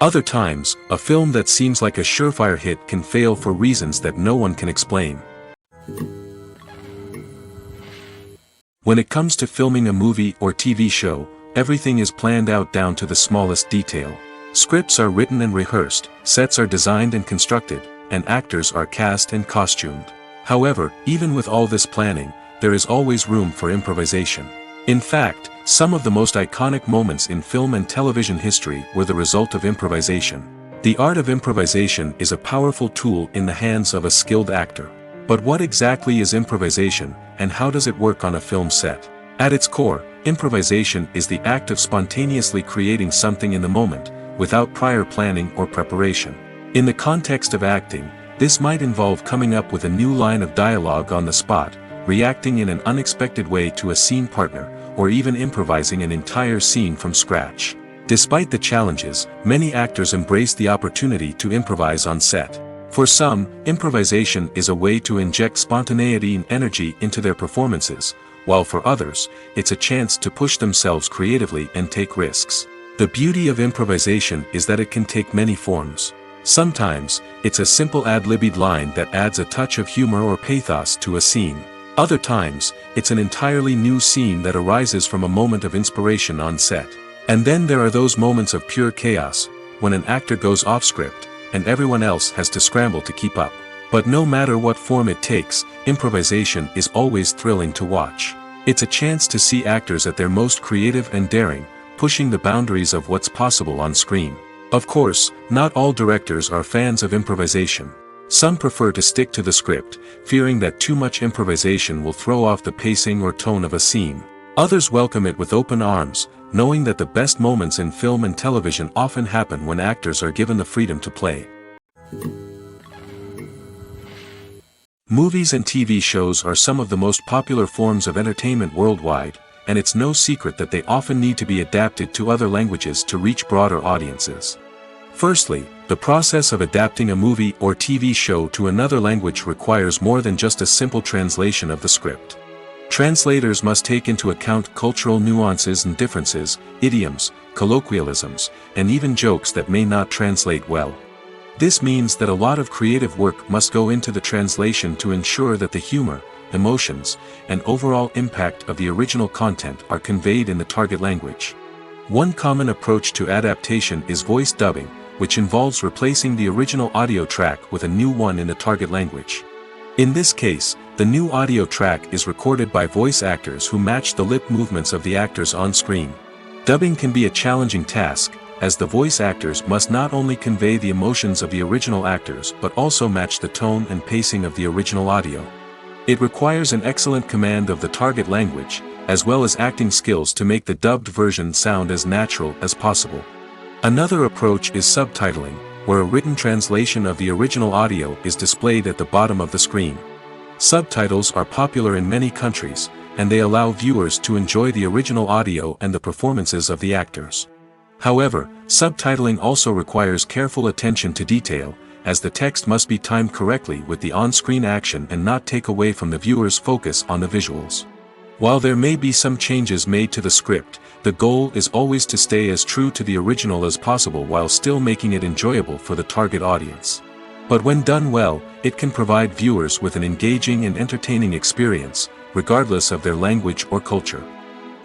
Other times, a film that seems like a surefire hit can fail for reasons that no one can explain. When it comes to filming a movie or TV show, everything is planned out down to the smallest detail. Scripts are written and rehearsed, sets are designed and constructed, and actors are cast and costumed. However, even with all this planning, there is always room for improvisation. In fact, some of the most iconic moments in film and television history were the result of improvisation. The art of improvisation is a powerful tool in the hands of a skilled actor. But what exactly is improvisation, and how does it work on a film set? At its core, improvisation is the act of spontaneously creating something in the moment, without prior planning or preparation. In the context of acting, this might involve coming up with a new line of dialogue on the spot, reacting in an unexpected way to a scene partner, or even improvising an entire scene from scratch. Despite the challenges, many actors embrace the opportunity to improvise on set. For some, improvisation is a way to inject spontaneity and energy into their performances, while for others, it's a chance to push themselves creatively and take risks. The beauty of improvisation is that it can take many forms. Sometimes, it's a simple ad-libbed line that adds a touch of humor or pathos to a scene. Other times, it's an entirely new scene that arises from a moment of inspiration on set. And then there are those moments of pure chaos, when an actor goes off script, and everyone else has to scramble to keep up. But no matter what form it takes, improvisation is always thrilling to watch. It's a chance to see actors at their most creative and daring, pushing the boundaries of what's possible on screen. Of course, not all directors are fans of improvisation. Some prefer to stick to the script, fearing that too much improvisation will throw off the pacing or tone of a scene. Others welcome it with open arms, knowing that the best moments in film and television often happen when actors are given the freedom to play. Movies and TV shows are some of the most popular forms of entertainment worldwide, and it's no secret that they often need to be adapted to other languages to reach broader audiences. Firstly, the process of adapting a movie or TV show to another language requires more than just a simple translation of the script. Translators must take into account cultural nuances and differences, idioms, colloquialisms, and even jokes that may not translate well. This means that a lot of creative work must go into the translation to ensure that the humor, emotions, and overall impact of the original content are conveyed in the target language. One common approach to adaptation is voice dubbing, which involves replacing the original audio track with a new one in the target language. In this case, the new audio track is recorded by voice actors who match the lip movements of the actors on screen. Dubbing can be a challenging task, as the voice actors must not only convey the emotions of the original actors but also match the tone and pacing of the original audio. It requires an excellent command of the target language, as well as acting skills to make the dubbed version sound as natural as possible. Another approach is subtitling, where a written translation of the original audio is displayed at the bottom of the screen. Subtitles are popular in many countries, and they allow viewers to enjoy the original audio and the performances of the actors. However, subtitling also requires careful attention to detail, as the text must be timed correctly with the on-screen action and not take away from the viewer's focus on the visuals. While there may be some changes made to the script, the goal is always to stay as true to the original as possible while still making it enjoyable for the target audience. But when done well, it can provide viewers with an engaging and entertaining experience, regardless of their language or culture.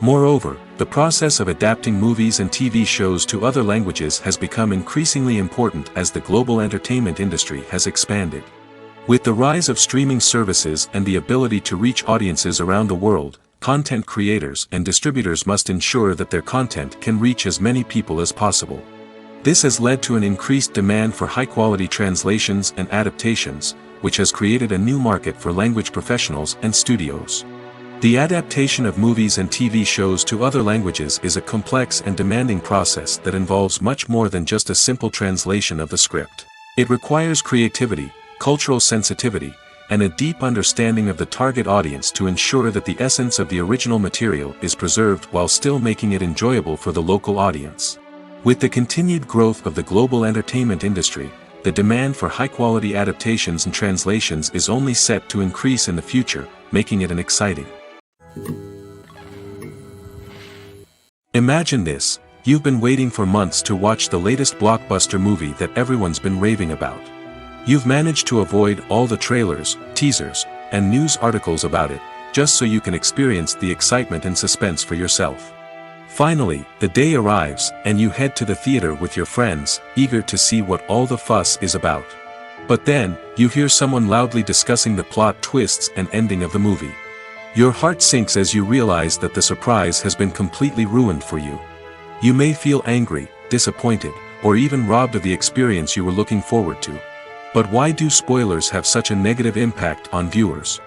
Moreover, the process of adapting movies and TV shows to other languages has become increasingly important as the global entertainment industry has expanded. With the rise of streaming services and the ability to reach audiences around the world, content creators and distributors must ensure that their content can reach as many people as possible. This has led to an increased demand for high-quality translations and adaptations, which has created a new market for language professionals and studios. The adaptation of movies and TV shows to other languages is a complex and demanding process that involves much more than just a simple translation of the script. It requires creativity, cultural sensitivity, and a deep understanding of the target audience to ensure that the essence of the original material is preserved while still making it enjoyable for the local audience. With the continued growth of the global entertainment industry, the demand for high-quality adaptations and translations is only set to increase in the future, making it an exciting. Imagine this: you've been waiting for months to watch the latest blockbuster movie that everyone's been raving about. You've managed to avoid all the trailers, teasers, and news articles about it, just so you can experience the excitement and suspense for yourself. Finally, the day arrives, and you head to the theater with your friends, eager to see what all the fuss is about. But then, you hear someone loudly discussing the plot twists and ending of the movie. Your heart sinks as you realize that the surprise has been completely ruined for you. You may feel angry, disappointed, or even robbed of the experience you were looking forward to. But why do spoilers have such a negative impact on viewers?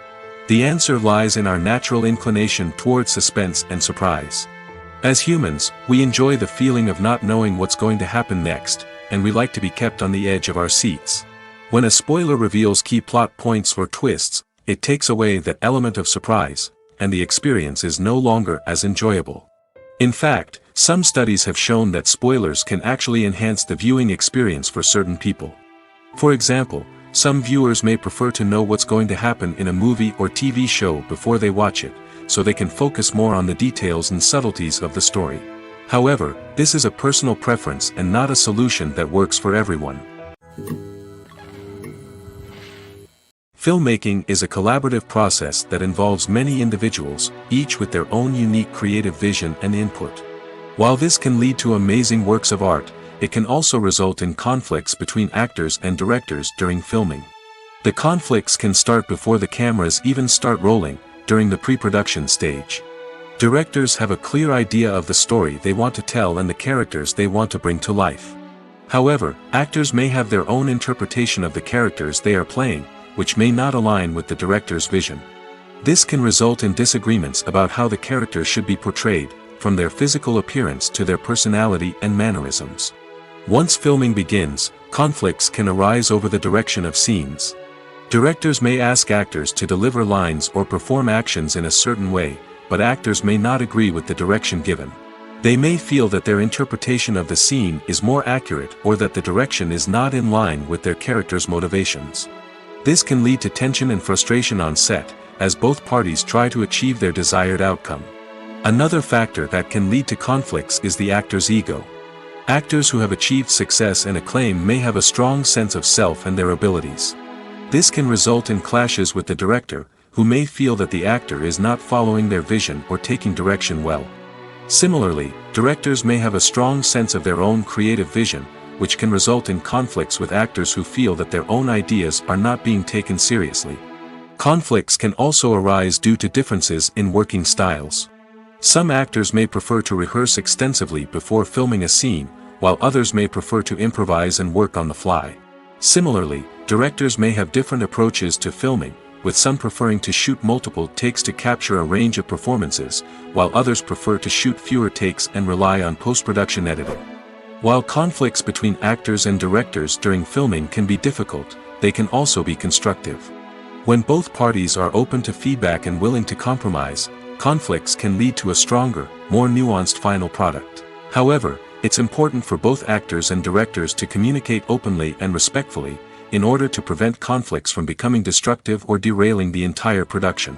The answer lies in our natural inclination toward suspense and surprise. As humans, we enjoy the feeling of not knowing what's going to happen next, and we like to be kept on the edge of our seats. When a spoiler reveals key plot points or twists, it takes away that element of surprise, and the experience is no longer as enjoyable. In fact, some studies have shown that spoilers can actually enhance the viewing experience for certain people. For example, some viewers may prefer to know what's going to happen in a movie or TV show before they watch it, so they can focus more on the details and subtleties of the story. However, this is a personal preference and not a solution that works for everyone. Filmmaking is a collaborative process that involves many individuals, each with their own unique creative vision and input. While this can lead to amazing works of art, it can also result in conflicts between actors and directors during filming. The conflicts can start before the cameras even start rolling, during the pre-production stage. Directors have a clear idea of the story they want to tell and the characters they want to bring to life. However, actors may have their own interpretation of the characters they are playing, which may not align with the director's vision. This can result in disagreements about how the characters should be portrayed, from their physical appearance to their personality and mannerisms. Once filming begins, conflicts can arise over the direction of scenes. Directors may ask actors to deliver lines or perform actions in a certain way, but actors may not agree with the direction given. They may feel that their interpretation of the scene is more accurate or that the direction is not in line with their character's motivations. This can lead to tension and frustration on set, as both parties try to achieve their desired outcome. Another factor that can lead to conflicts is the actor's ego. Actors who have achieved success and acclaim may have a strong sense of self and their abilities. This can result in clashes with the director, who may feel that the actor is not following their vision or taking direction well. Similarly, directors may have a strong sense of their own creative vision, which can result in conflicts with actors who feel that their own ideas are not being taken seriously. Conflicts can also arise due to differences in working styles. Some actors may prefer to rehearse extensively before filming a scene, while others may prefer to improvise and work on the fly. Similarly, directors may have different approaches to filming, with some preferring to shoot multiple takes to capture a range of performances, while others prefer to shoot fewer takes and rely on post-production editing. While conflicts between actors and directors during filming can be difficult, they can also be constructive. When both parties are open to feedback and willing to compromise, conflicts can lead to a stronger, more nuanced final product. However, it's important for both actors and directors to communicate openly and respectfully, in order to prevent conflicts from becoming destructive or derailing the entire production.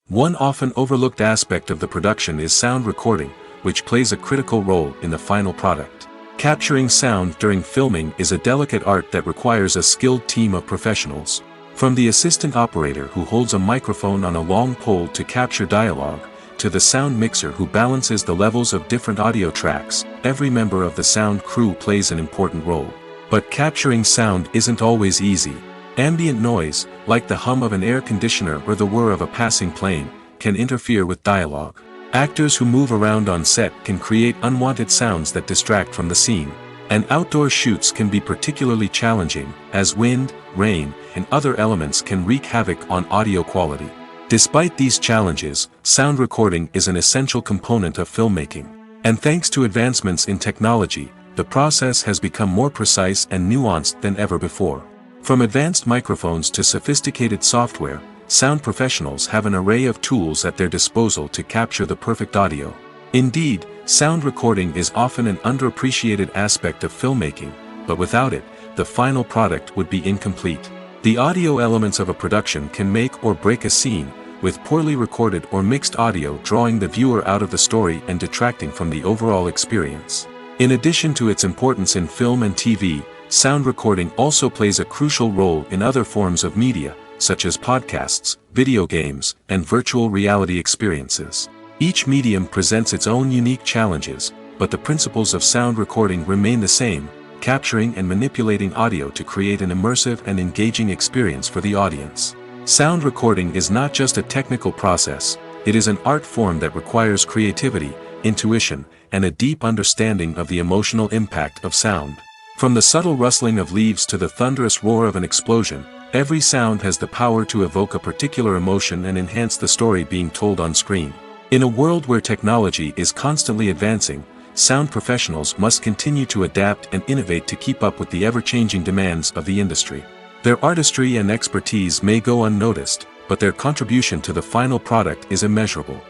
One often overlooked aspect of the production is sound recording, which plays a critical role in the final product. Capturing sound during filming is a delicate art that requires a skilled team of professionals. From the assistant operator who holds a microphone on a long pole to capture dialogue, to the sound mixer who balances the levels of different audio tracks, every member of the sound crew plays an important role. But capturing sound isn't always easy. Ambient noise, like the hum of an air conditioner or the whir of a passing plane, can interfere with dialogue. Actors who move around on set can create unwanted sounds that distract from the scene. And outdoor shoots can be particularly challenging, as wind, rain, and other elements can wreak havoc on audio quality. Despite these challenges, sound recording is an essential component of filmmaking. And thanks to advancements in technology, the process has become more precise and nuanced than ever before. From advanced microphones to sophisticated software, sound professionals have an array of tools at their disposal to capture the perfect audio. Indeed, sound recording is often an underappreciated aspect of filmmaking, but without it, the final product would be incomplete. The audio elements of a production can make or break a scene, with poorly recorded or mixed audio drawing the viewer out of the story and detracting from the overall experience. In addition to its importance in film and TV, sound recording also plays a crucial role in other forms of media, such as podcasts, video games, and virtual reality experiences. Each medium presents its own unique challenges, but the principles of sound recording remain the same, capturing and manipulating audio to create an immersive and engaging experience for the audience. Sound recording is not just a technical process, it is an art form that requires creativity, intuition, and a deep understanding of the emotional impact of sound. From the subtle rustling of leaves to the thunderous roar of an explosion, every sound has the power to evoke a particular emotion and enhance the story being told on screen. In a world where technology is constantly advancing, sound professionals must continue to adapt and innovate to keep up with the ever-changing demands of the industry. Their artistry and expertise may go unnoticed, but their contribution to the final product is immeasurable.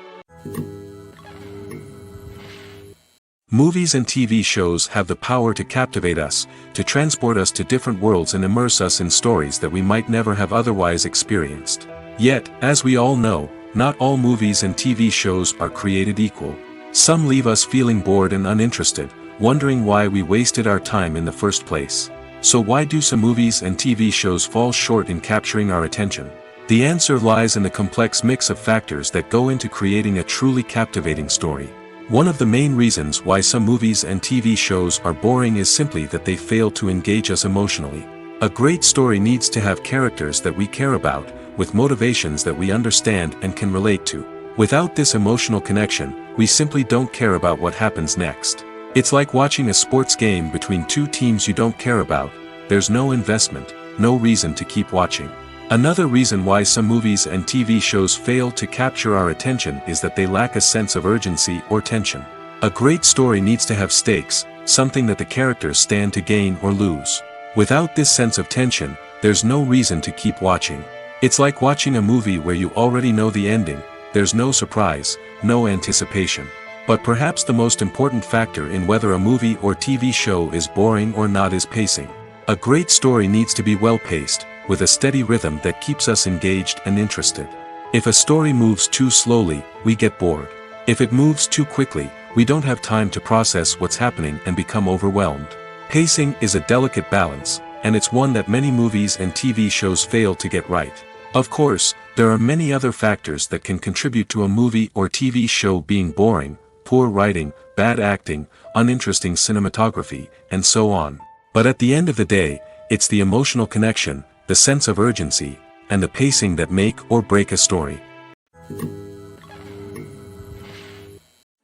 Movies and TV shows have the power to captivate us, to transport us to different worlds and immerse us in stories that we might never have otherwise experienced. Yet, as we all know, not all movies and TV shows are created equal. Some leave us feeling bored and uninterested, wondering why we wasted our time in the first place. So why do some movies and TV shows fall short in capturing our attention? The answer lies in the complex mix of factors that go into creating a truly captivating story. One of the main reasons why some movies and TV shows are boring is simply that they fail to engage us emotionally. A great story needs to have characters that we care about, with motivations that we understand and can relate to. Without this emotional connection, we simply don't care about what happens next. It's like watching a sports game between two teams you don't care about. There's no investment, no reason to keep watching. Another reason why some movies and TV shows fail to capture our attention is that they lack a sense of urgency or tension. A great story needs to have stakes, something that the characters stand to gain or lose. Without this sense of tension, there's no reason to keep watching. It's like watching a movie where you already know the ending. There's no surprise, no anticipation. But perhaps the most important factor in whether a movie or TV show is boring or not is pacing. A great story needs to be well-paced, with a steady rhythm that keeps us engaged and interested. If a story moves too slowly, we get bored. If it moves too quickly, we don't have time to process what's happening and become overwhelmed. Pacing is a delicate balance, and it's one that many movies and TV shows fail to get right. Of course, there are many other factors that can contribute to a movie or TV show being boring: poor writing, bad acting, uninteresting cinematography, and so on. But at the end of the day, it's the emotional connection, the sense of urgency, and the pacing that make or break a story.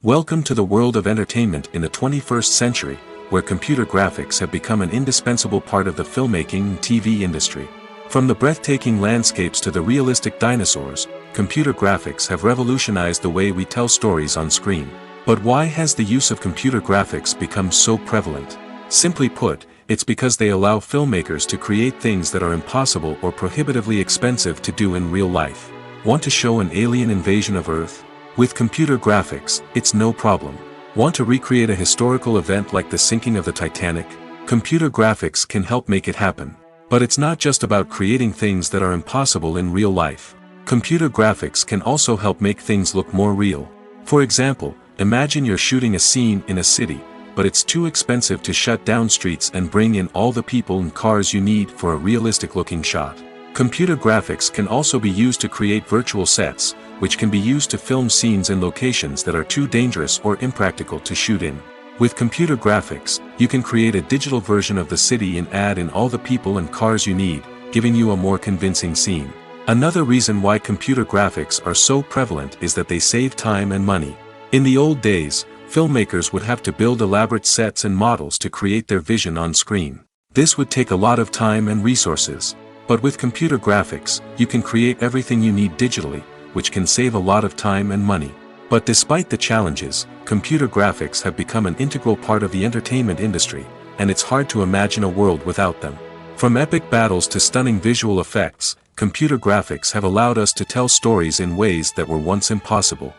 Welcome to the world of entertainment in the 21st century, where computer graphics have become an indispensable part of the filmmaking and TV industry. From the breathtaking landscapes to the realistic dinosaurs, computer graphics have revolutionized the way we tell stories on screen. But why has the use of computer graphics become so prevalent? Simply put, it's because they allow filmmakers to create things that are impossible or prohibitively expensive to do in real life. Want to show an alien invasion of Earth? With computer graphics, it's no problem. Want to recreate a historical event like the sinking of the Titanic? Computer graphics can help make it happen. But it's not just about creating things that are impossible in real life. Computer graphics can also help make things look more real. For example, imagine you're shooting a scene in a city, but it's too expensive to shut down streets and bring in all the people and cars you need for a realistic-looking shot. Computer graphics can also be used to create virtual sets, which can be used to film scenes in locations that are too dangerous or impractical to shoot in. With computer graphics, you can create a digital version of the city and add in all the people and cars you need, giving you a more convincing scene. Another reason why computer graphics are so prevalent is that they save time and money. In the old days, filmmakers would have to build elaborate sets and models to create their vision on screen. This would take a lot of time and resources. But with computer graphics, you can create everything you need digitally, which can save a lot of time and money. But despite the challenges, computer graphics have become an integral part of the entertainment industry, and it's hard to imagine a world without them. From epic battles to stunning visual effects, computer graphics have allowed us to tell stories in ways that were once impossible.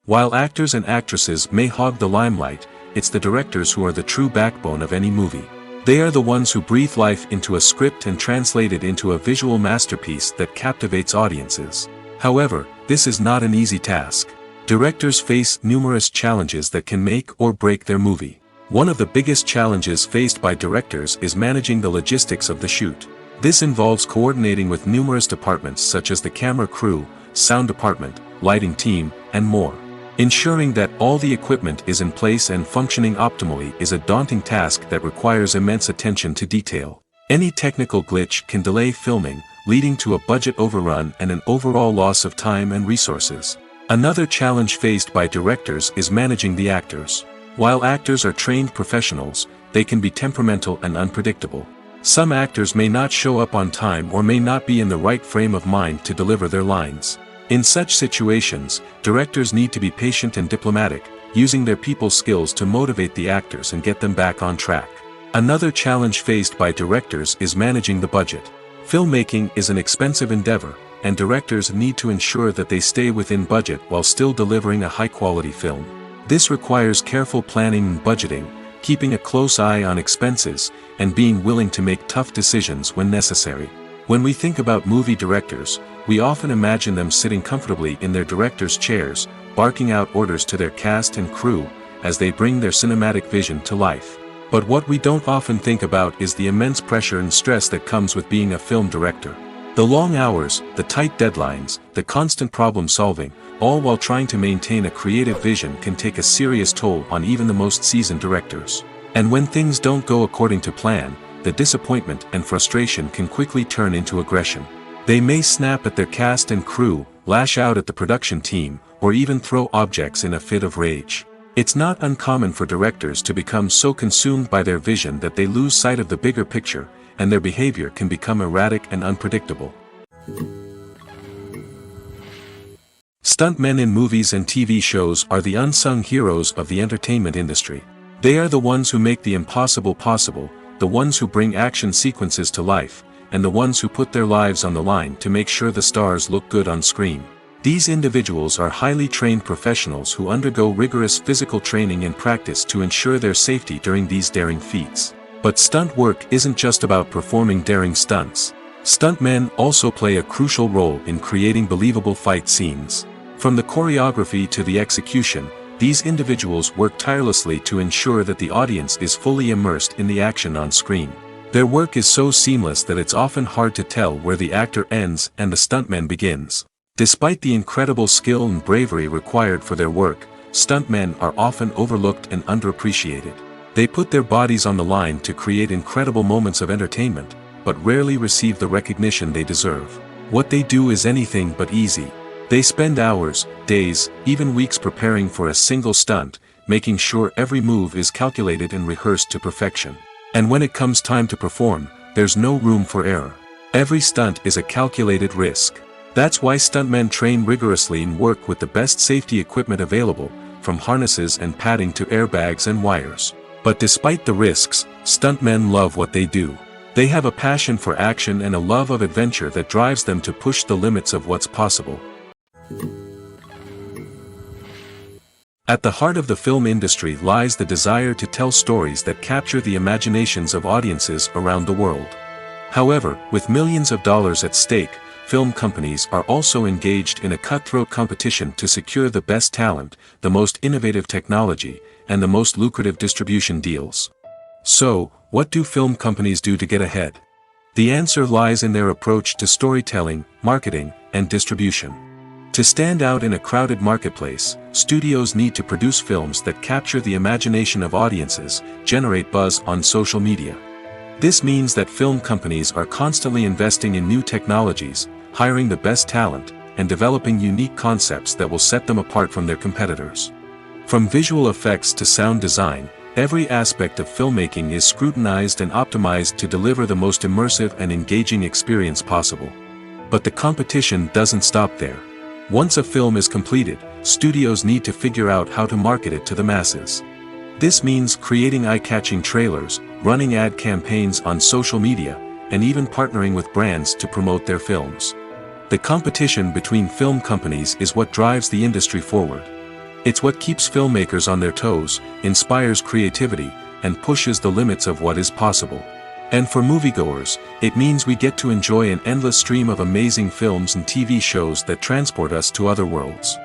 While actors and actresses may hog the limelight, it's the directors who are the true backbone of any movie. They are the ones who breathe life into a script and translate it into a visual masterpiece that captivates audiences. However, this is not an easy task. Directors face numerous challenges that can make or break their movie. One of the biggest challenges faced by directors is managing the logistics of the shoot. This involves coordinating with numerous departments such as the camera crew, sound department, lighting team, and more. Ensuring that all the equipment is in place and functioning optimally is a daunting task that requires immense attention to detail. Any technical glitch can delay filming, leading to a budget overrun and an overall loss of time and resources. Another challenge faced by directors is managing the actors. While actors are trained professionals, they can be temperamental and unpredictable. Some actors may not show up on time or may not be in the right frame of mind to deliver their lines. In such situations, directors need to be patient and diplomatic, using their people skills to motivate the actors and get them back on track. Another challenge faced by directors is managing the budget. Filmmaking is an expensive endeavor, and directors need to ensure that they stay within budget while still delivering a high-quality film. This requires careful planning and budgeting, keeping a close eye on expenses, and being willing to make tough decisions when necessary. When we think about movie directors, we often imagine them sitting comfortably in their director's chairs, barking out orders to their cast and crew, as they bring their cinematic vision to life. But what we don't often think about is the immense pressure and stress that comes with being a film director. The long hours, the tight deadlines, the constant problem solving, all while trying to maintain a creative vision can take a serious toll on even the most seasoned directors. And when things don't go according to plan, the disappointment and frustration can quickly turn into aggression. They may snap at their cast and crew, lash out at the production team, or even throw objects in a fit of rage. It's not uncommon for directors to become so consumed by their vision that they lose sight of the bigger picture, and their behavior can become erratic and unpredictable. Stuntmen in movies and TV shows are the unsung heroes of the entertainment industry. They are the ones who make the impossible possible, the ones who bring action sequences to life, and the ones who put their lives on the line to make sure the stars look good on screen. These individuals are highly trained professionals who undergo rigorous physical training and practice to ensure their safety during these daring feats. But stunt work isn't just about performing daring stunts. Stuntmen also play a crucial role in creating believable fight scenes. From the choreography to the execution, these individuals work tirelessly to ensure that the audience is fully immersed in the action on screen. Their work is so seamless that it's often hard to tell where the actor ends and the stuntman begins. Despite the incredible skill and bravery required for their work, stuntmen are often overlooked and underappreciated. They put their bodies on the line to create incredible moments of entertainment, but rarely receive the recognition they deserve. What they do is anything but easy. They spend hours, days, even weeks preparing for a single stunt, making sure every move is calculated and rehearsed to perfection. And when it comes time to perform, there's no room for error. Every stunt is a calculated risk. That's why stuntmen train rigorously and work with the best safety equipment available, from harnesses and padding to airbags and wires. But despite the risks, stuntmen love what they do. They have a passion for action and a love of adventure that drives them to push the limits of what's possible. At the heart of the film industry lies the desire to tell stories that capture the imaginations of audiences around the world. However, with millions of dollars at stake, film companies are also engaged in a cutthroat competition to secure the best talent, the most innovative technology, and the most lucrative distribution deals. So, what do film companies do to get ahead? The answer lies in their approach to storytelling, marketing, and distribution. To stand out in a crowded marketplace, studios need to produce films that capture the imagination of audiences, generate buzz on social media. This means that film companies are constantly investing in new technologies, hiring the best talent, and developing unique concepts that will set them apart from their competitors. From visual effects to sound design, every aspect of filmmaking is scrutinized and optimized to deliver the most immersive and engaging experience possible. But the competition doesn't stop there. Once a film is completed, studios need to figure out how to market it to the masses. This means creating eye-catching trailers, running ad campaigns on social media, and even partnering with brands to promote their films. The competition between film companies is what drives the industry forward. It's what keeps filmmakers on their toes, inspires creativity, and pushes the limits of what is possible. And for moviegoers, it means we get to enjoy an endless stream of amazing films and TV shows that transport us to other worlds.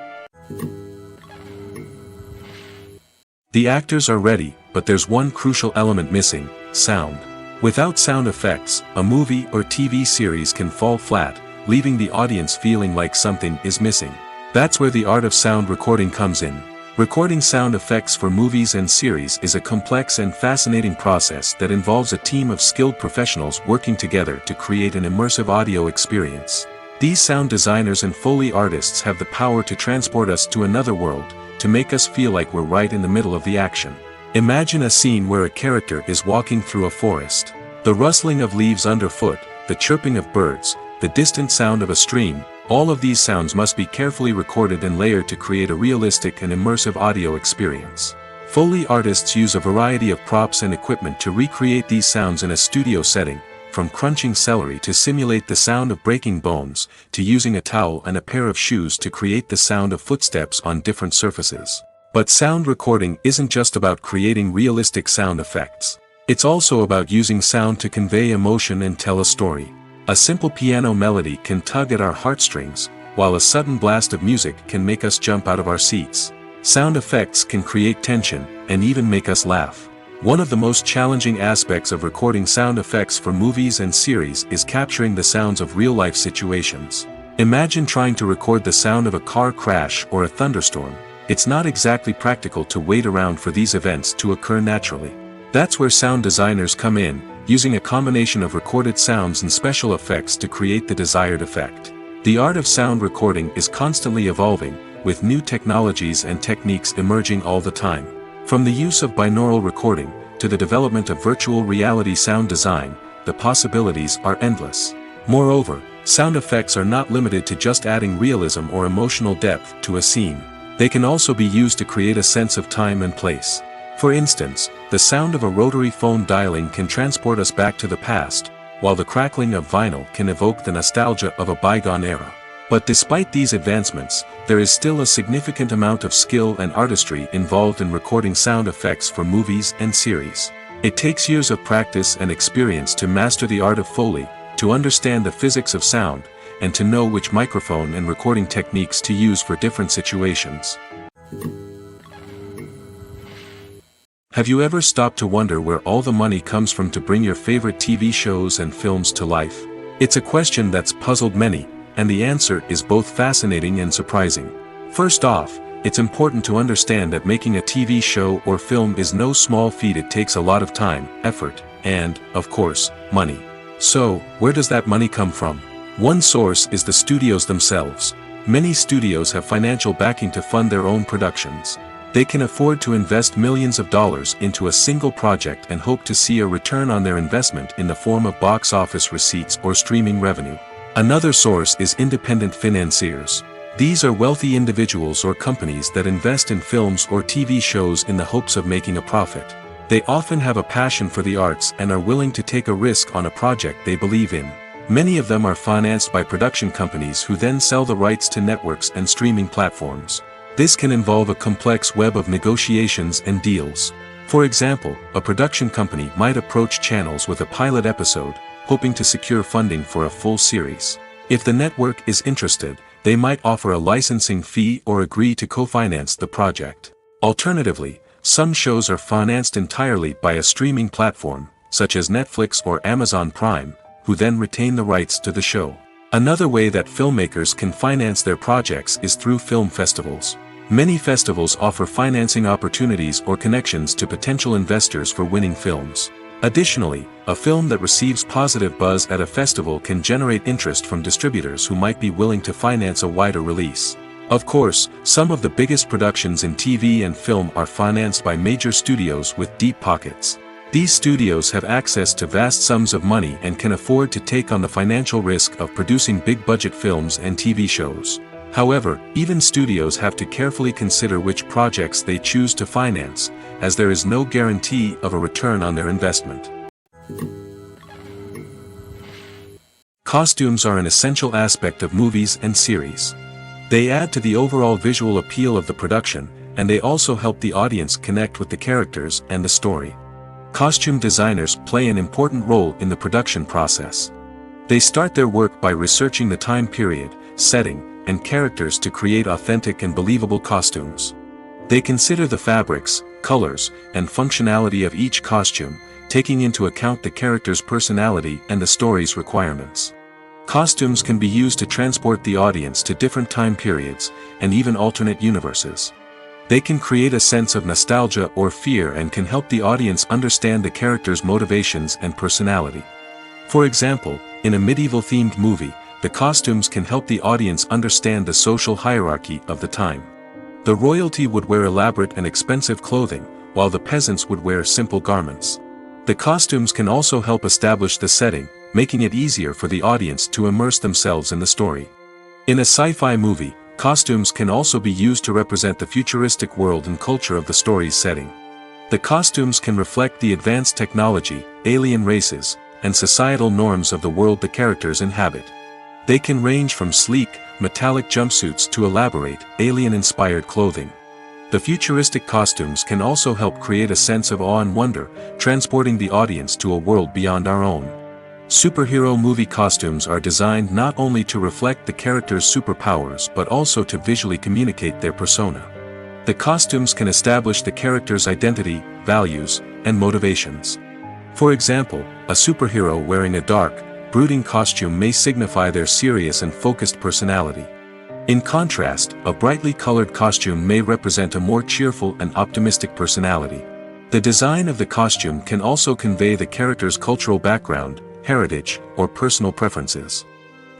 The actors are ready, but there's one crucial element missing: sound. Without sound effects, a movie or TV series can fall flat, leaving the audience feeling like something is missing. That's where the art of sound recording comes in. Recording sound effects for movies and series is a complex and fascinating process that involves a team of skilled professionals working together to create an immersive audio experience. These sound designers and Foley artists have the power to transport us to another world, to make us feel like we're right in the middle of the action. Imagine a scene where a character is walking through a forest. The rustling of leaves underfoot, the chirping of birds, the distant sound of a stream, all of these sounds must be carefully recorded and layered to create a realistic and immersive audio experience. Foley artists use a variety of props and equipment to recreate these sounds in a studio setting, from crunching celery to simulate the sound of breaking bones, to using a towel and a pair of shoes to create the sound of footsteps on different surfaces. But sound recording isn't just about creating realistic sound effects. It's also about using sound to convey emotion and tell a story. A simple piano melody can tug at our heartstrings, while a sudden blast of music can make us jump out of our seats. Sound effects can create tension, and even make us laugh. One of the most challenging aspects of recording sound effects for movies and series is capturing the sounds of real-life situations. Imagine trying to record the sound of a car crash or a thunderstorm. It's not exactly practical to wait around for these events to occur naturally. That's where sound designers come in, using a combination of recorded sounds and special effects to create the desired effect. The art of sound recording is constantly evolving, with new technologies and techniques emerging all the time. From the use of binaural recording, to the development of virtual reality sound design, the possibilities are endless. Moreover, sound effects are not limited to just adding realism or emotional depth to a scene. They can also be used to create a sense of time and place. For instance, the sound of a rotary phone dialing can transport us back to the past, while the crackling of vinyl can evoke the nostalgia of a bygone era. But despite these advancements, there is still a significant amount of skill and artistry involved in recording sound effects for movies and series. It takes years of practice and experience to master the art of Foley, to understand the physics of sound, and to know which microphone and recording techniques to use for different situations. Have you ever stopped to wonder where all the money comes from to bring your favorite TV shows and films to life? It's a question that's puzzled many, and the answer is both fascinating and surprising. First off, it's important to understand that making a TV show or film is no small feat. It takes a lot of time, effort, and, of course, money. So, where does that money come from? One source is the studios themselves. Many studios have financial backing to fund their own productions. They can afford to invest millions of dollars into a single project and hope to see a return on their investment in the form of box office receipts or streaming revenue. Another source is independent financiers. These are wealthy individuals or companies that invest in films or TV shows in the hopes of making a profit. They often have a passion for the arts and are willing to take a risk on a project they believe in. Many of them are financed by production companies who then sell the rights to networks and streaming platforms. This can involve a complex web of negotiations and deals. For example, a production company might approach channels with a pilot episode, hoping to secure funding for a full series. If the network is interested, they might offer a licensing fee or agree to co-finance the project. Alternatively, some shows are financed entirely by a streaming platform, such as Netflix or Amazon Prime, who then retain the rights to the show. Another way that filmmakers can finance their projects is through film festivals. Many festivals offer financing opportunities or connections to potential investors for winning films. Additionally, a film that receives positive buzz at a festival can generate interest from distributors who might be willing to finance a wider release. Of course, some of the biggest productions in TV and film are financed by major studios with deep pockets. These studios have access to vast sums of money and can afford to take on the financial risk of producing big-budget films and TV shows. However, even studios have to carefully consider which projects they choose to finance, as there is no guarantee of a return on their investment. Costumes are an essential aspect of movies and series. They add to the overall visual appeal of the production, and they also help the audience connect with the characters and the story. Costume designers play an important role in the production process. They start their work by researching the time period, setting, and characters to create authentic and believable costumes. They consider the fabrics, colors, and functionality of each costume, taking into account the character's personality and the story's requirements. Costumes can be used to transport the audience to different time periods, and even alternate universes. They can create a sense of nostalgia or fear and can help the audience understand the character's motivations and personality. For example, in a medieval-themed movie, the costumes can help the audience understand the social hierarchy of the time. The royalty would wear elaborate and expensive clothing, while the peasants would wear simple garments. The costumes can also help establish the setting, making it easier for the audience to immerse themselves in the story. In a sci-fi movie, costumes can also be used to represent the futuristic world and culture of the story's setting. The costumes can reflect the advanced technology, alien races, and societal norms of the world the characters inhabit. They can range from sleek, metallic jumpsuits to elaborate, alien-inspired clothing. The futuristic costumes can also help create a sense of awe and wonder, transporting the audience to a world beyond our own. Superhero movie costumes are designed not only to reflect the character's superpowers but also to visually communicate their persona. The costumes can establish the character's identity, values, and motivations. For example, a superhero wearing a dark, brooding costume may signify their serious and focused personality. In contrast, a brightly colored costume may represent a more cheerful and optimistic personality. The design of the costume can also convey the character's cultural background, heritage, or personal preferences.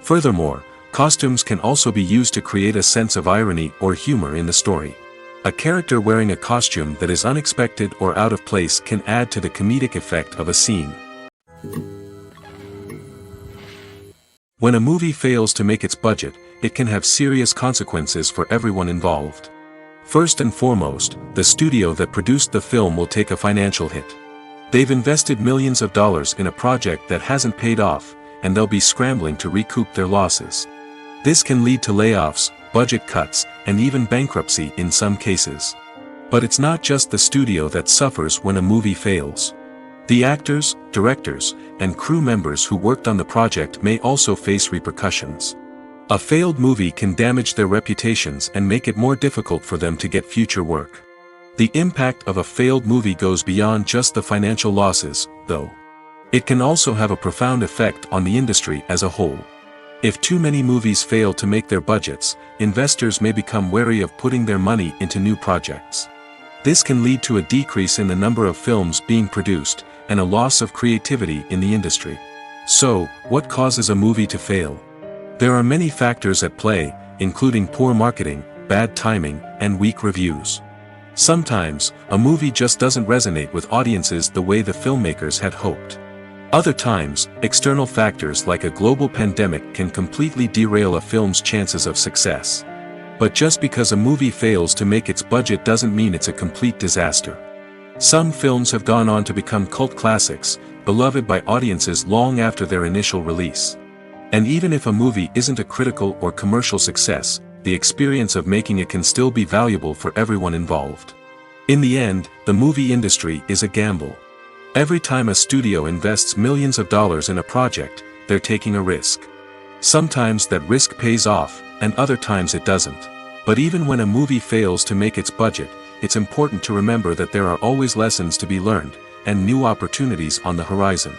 Furthermore, costumes can also be used to create a sense of irony or humor in the story. A character wearing a costume that is unexpected or out of place can add to the comedic effect of a scene. When a movie fails to make its budget, it can have serious consequences for everyone involved. First and foremost, the studio that produced the film will take a financial hit. They've invested millions of dollars in a project that hasn't paid off, and they'll be scrambling to recoup their losses. This can lead to layoffs, budget cuts, and even bankruptcy in some cases. But it's not just the studio that suffers when a movie fails. The actors, directors, and crew members who worked on the project may also face repercussions. A failed movie can damage their reputations and make it more difficult for them to get future work. The impact of a failed movie goes beyond just the financial losses, though. It can also have a profound effect on the industry as a whole. If too many movies fail to make their budgets, investors may become wary of putting their money into new projects. This can lead to a decrease in the number of films being produced, and a loss of creativity in the industry. So, what causes a movie to fail? There are many factors at play, including poor marketing, bad timing, and weak reviews. Sometimes, a movie just doesn't resonate with audiences the way the filmmakers had hoped. Other times, external factors like a global pandemic can completely derail a film's chances of success. But just because a movie fails to make its budget doesn't mean it's a complete disaster. Some films have gone on to become cult classics, beloved by audiences long after their initial release. And even if a movie isn't a critical or commercial success, the experience of making it can still be valuable for everyone involved. In the end, the movie industry is a gamble. Every time a studio invests millions of dollars in a project, they're taking a risk. Sometimes that risk pays off, and other times it doesn't. But even when a movie fails to make its budget, it's important to remember that there are always lessons to be learned, and new opportunities on the horizon.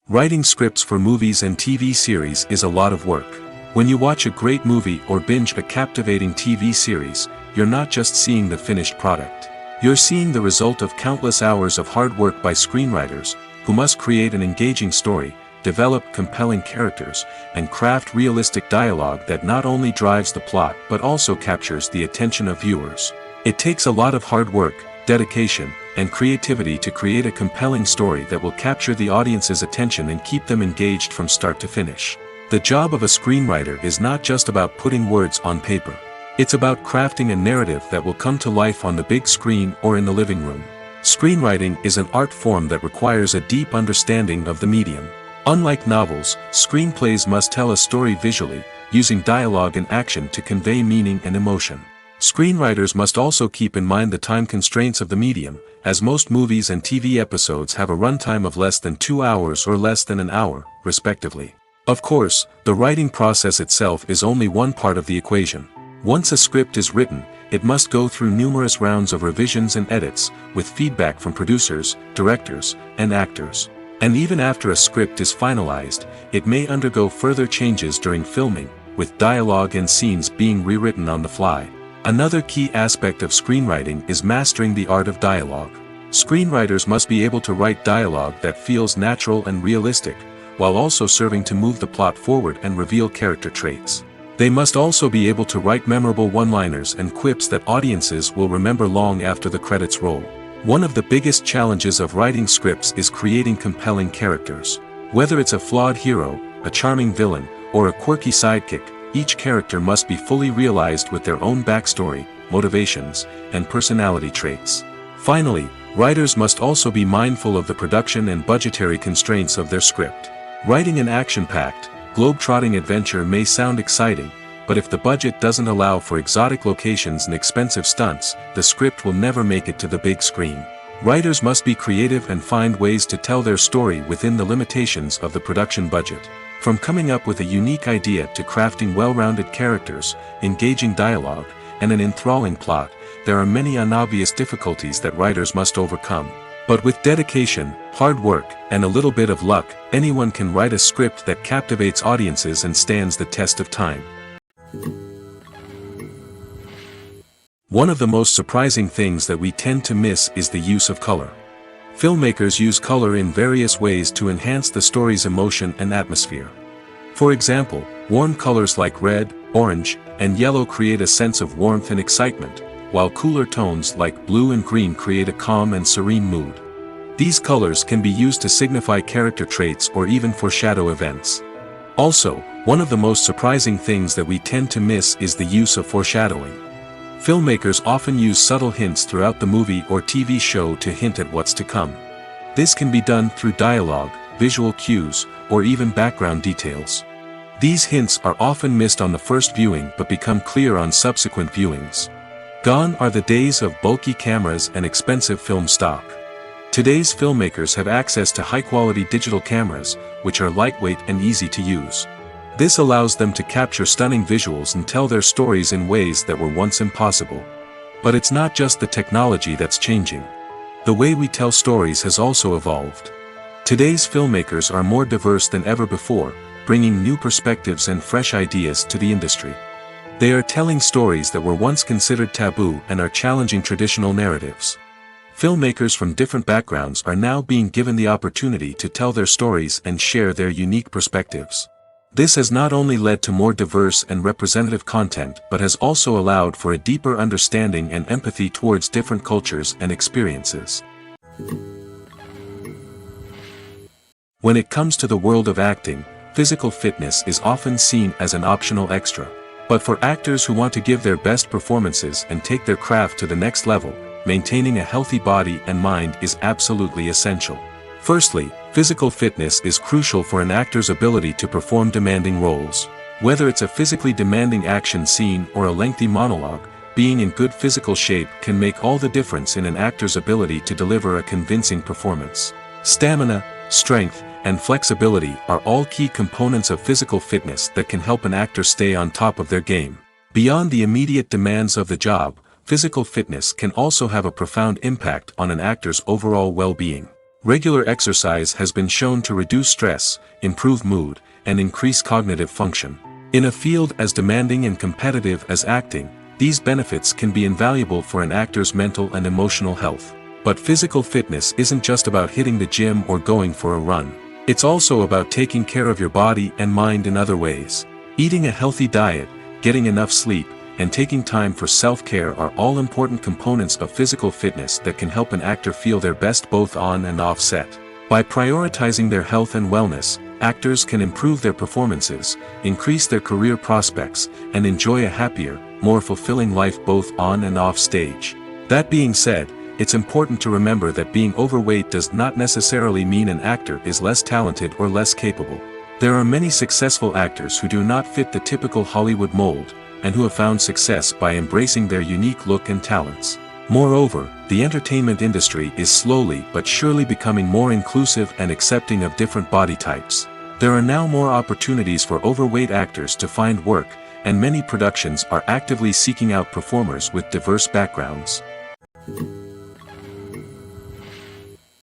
Writing scripts for movies and TV series is a lot of work. When you watch a great movie or binge a captivating TV series, you're not just seeing the finished product. You're seeing the result of countless hours of hard work by screenwriters, who must create an engaging story, develop compelling characters, and craft realistic dialogue that not only drives the plot but also captures the attention of viewers. It takes a lot of hard work, dedication, and creativity to create a compelling story that will capture the audience's attention and keep them engaged from start to finish. The job of a screenwriter is not just about putting words on paper. It's about crafting a narrative that will come to life on the big screen or in the living room. Screenwriting is an art form that requires a deep understanding of the medium. Unlike novels, screenplays must tell a story visually, using dialogue and action to convey meaning and emotion. Screenwriters must also keep in mind the time constraints of the medium, as most movies and TV episodes have a runtime of less than 2 hours or less than an hour, respectively. Of course, the writing process itself is only one part of the equation. Once a script is written, it must go through numerous rounds of revisions and edits, with feedback from producers, directors, and actors. And even after a script is finalized, it may undergo further changes during filming, with dialogue and scenes being rewritten on the fly. Another key aspect of screenwriting is mastering the art of dialogue. Screenwriters must be able to write dialogue that feels natural and realistic, while also serving to move the plot forward and reveal character traits. They must also be able to write memorable one-liners and quips that audiences will remember long after the credits roll. One of the biggest challenges of writing scripts is creating compelling characters. Whether it's a flawed hero, a charming villain, or a quirky sidekick, each character must be fully realized with their own backstory, motivations, and personality traits. Finally, writers must also be mindful of the production and budgetary constraints of their script. Writing an action-packed, globe-trotting adventure may sound exciting, but if the budget doesn't allow for exotic locations and expensive stunts, the script will never make it to the big screen. Writers must be creative and find ways to tell their story within the limitations of the production budget. From coming up with a unique idea to crafting well-rounded characters, engaging dialogue, and an enthralling plot, there are many unobvious difficulties that writers must overcome. But with dedication, hard work, and a little bit of luck, anyone can write a script that captivates audiences and stands the test of time. One of the most surprising things that we tend to miss is the use of color. Filmmakers use color in various ways to enhance the story's emotion and atmosphere. For example, warm colors like red, orange, and yellow create a sense of warmth and excitement, while cooler tones like blue and green create a calm and serene mood. These colors can be used to signify character traits or even foreshadow events. Also, one of the most surprising things that we tend to miss is the use of foreshadowing. Filmmakers often use subtle hints throughout the movie or TV show to hint at what's to come. This can be done through dialogue, visual cues, or even background details. These hints are often missed on the first viewing but become clear on subsequent viewings. Gone are the days of bulky cameras and expensive film stock. Today's filmmakers have access to high-quality digital cameras, which are lightweight and easy to use. This allows them to capture stunning visuals and tell their stories in ways that were once impossible. But it's not just the technology that's changing. The way we tell stories has also evolved. Today's filmmakers are more diverse than ever before, bringing new perspectives and fresh ideas to the industry. They are telling stories that were once considered taboo and are challenging traditional narratives. Filmmakers from different backgrounds are now being given the opportunity to tell their stories and share their unique perspectives. This has not only led to more diverse and representative content but has also allowed for a deeper understanding and empathy towards different cultures and experiences. When it comes to the world of acting, physical fitness is often seen as an optional extra. But for actors who want to give their best performances and take their craft to the next level, maintaining a healthy body and mind is absolutely essential. Firstly, physical fitness is crucial for an actor's ability to perform demanding roles. Whether it's a physically demanding action scene or a lengthy monologue, being in good physical shape can make all the difference in an actor's ability to deliver a convincing performance. Stamina, strength, and flexibility are all key components of physical fitness that can help an actor stay on top of their game. Beyond the immediate demands of the job, physical fitness can also have a profound impact on an actor's overall well-being. Regular exercise has been shown to reduce stress, improve mood, and increase cognitive function. In a field as demanding and competitive as acting, these benefits can be invaluable for an actor's mental and emotional health. But physical fitness isn't just about hitting the gym or going for a run. It's also about taking care of your body and mind in other ways. Eating a healthy diet, getting enough sleep, and taking time for self-care are all important components of physical fitness that can help an actor feel their best both on and off set. By prioritizing their health and wellness, actors can improve their performances, increase their career prospects, and enjoy a happier, more fulfilling life both on and off stage. That being said, it's important to remember that being overweight does not necessarily mean an actor is less talented or less capable. There are many successful actors who do not fit the typical Hollywood mold, and who have found success by embracing their unique look and talents. Moreover, the entertainment industry is slowly but surely becoming more inclusive and accepting of different body types. There are now more opportunities for overweight actors to find work, and many productions are actively seeking out performers with diverse backgrounds.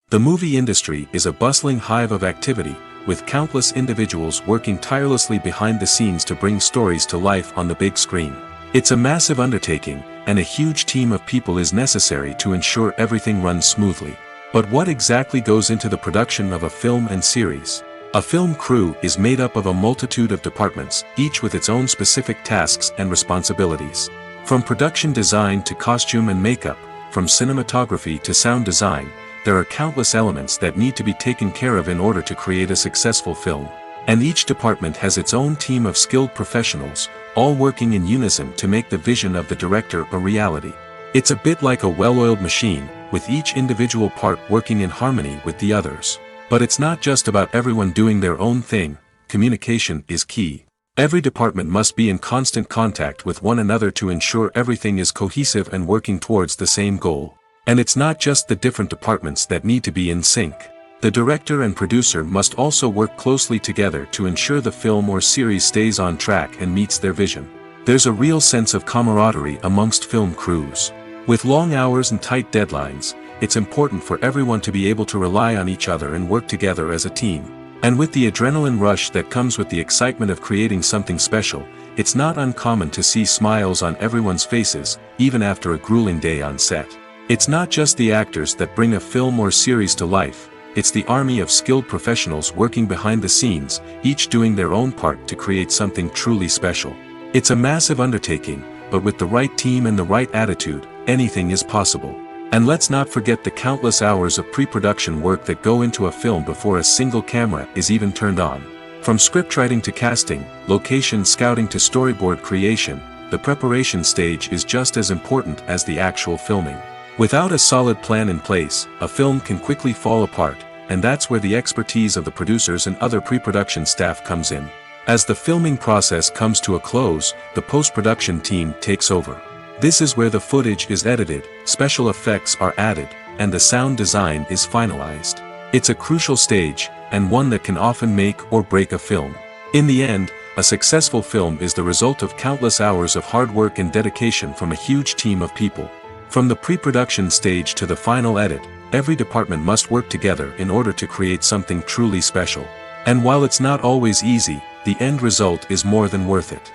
The movie industry is a bustling hive of activity, with countless individuals working tirelessly behind the scenes to bring stories to life on the big screen. It's a massive undertaking, and a huge team of people is necessary to ensure everything runs smoothly. But what exactly goes into the production of a film and series? A film crew is made up of a multitude of departments, each with its own specific tasks and responsibilities. From production design to costume and makeup, from cinematography to sound design, there are countless elements that need to be taken care of in order to create a successful film. And each department has its own team of skilled professionals, all working in unison to make the vision of the director a reality. It's a bit like a well-oiled machine, with each individual part working in harmony with the others. But it's not just about everyone doing their own thing. Communication is key. Every department must be in constant contact with one another to ensure everything is cohesive and working towards the same goal. And it's not just the different departments that need to be in sync. The director and producer must also work closely together to ensure the film or series stays on track and meets their vision. There's a real sense of camaraderie amongst film crews. With long hours and tight deadlines, it's important for everyone to be able to rely on each other and work together as a team. And with the adrenaline rush that comes with the excitement of creating something special, it's not uncommon to see smiles on everyone's faces, even after a grueling day on set. It's not just the actors that bring a film or series to life, it's the army of skilled professionals working behind the scenes, each doing their own part to create something truly special. It's a massive undertaking, but with the right team and the right attitude, anything is possible. And let's not forget the countless hours of pre-production work that go into a film before a single camera is even turned on. From scriptwriting to casting, location scouting to storyboard creation, the preparation stage is just as important as the actual filming. Without a solid plan in place, a film can quickly fall apart, and that's where the expertise of the producers and other pre-production staff comes in. As the filming process comes to a close, the post-production team takes over. This is where the footage is edited, special effects are added, and the sound design is finalized. It's a crucial stage, and one that can often make or break a film. In the end, a successful film is the result of countless hours of hard work and dedication from a huge team of people. From the pre-production stage to the final edit, every department must work together in order to create something truly special. And while it's not always easy, the end result is more than worth it.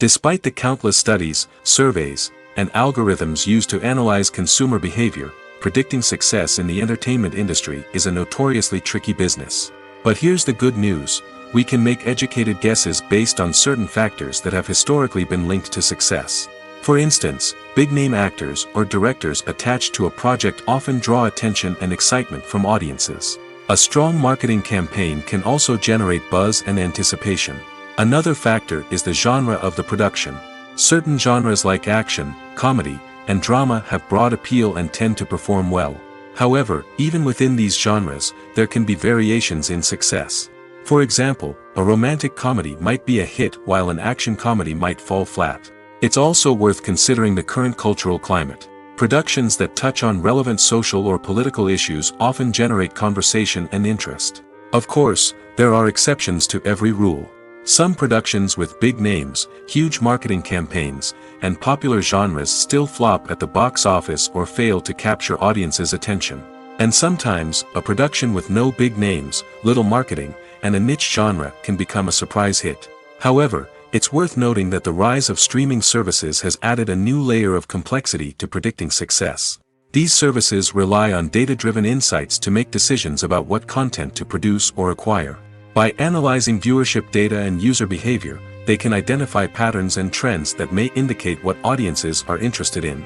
Despite the countless studies, surveys, and algorithms used to analyze consumer behavior, predicting success in the entertainment industry is a notoriously tricky business. But here's the good news: we can make educated guesses based on certain factors that have historically been linked to success. For instance, big-name actors or directors attached to a project often draw attention and excitement from audiences. A strong marketing campaign can also generate buzz and anticipation. Another factor is the genre of the production. Certain genres like action, comedy, and drama have broad appeal and tend to perform well. However, even within these genres, there can be variations in success. For example, a romantic comedy might be a hit while an action comedy might fall flat. It's also worth considering the current cultural climate. Productions that touch on relevant social or political issues often generate conversation and interest. Of course, there are exceptions to every rule. Some productions with big names, huge marketing campaigns, and popular genres still flop at the box office or fail to capture audiences' attention. And sometimes, a production with no big names, little marketing, and a niche genre can become a surprise hit. However, it's worth noting that the rise of streaming services has added a new layer of complexity to predicting success. These services rely on data-driven insights to make decisions about what content to produce or acquire. By analyzing viewership data and user behavior, they can identify patterns and trends that may indicate what audiences are interested in.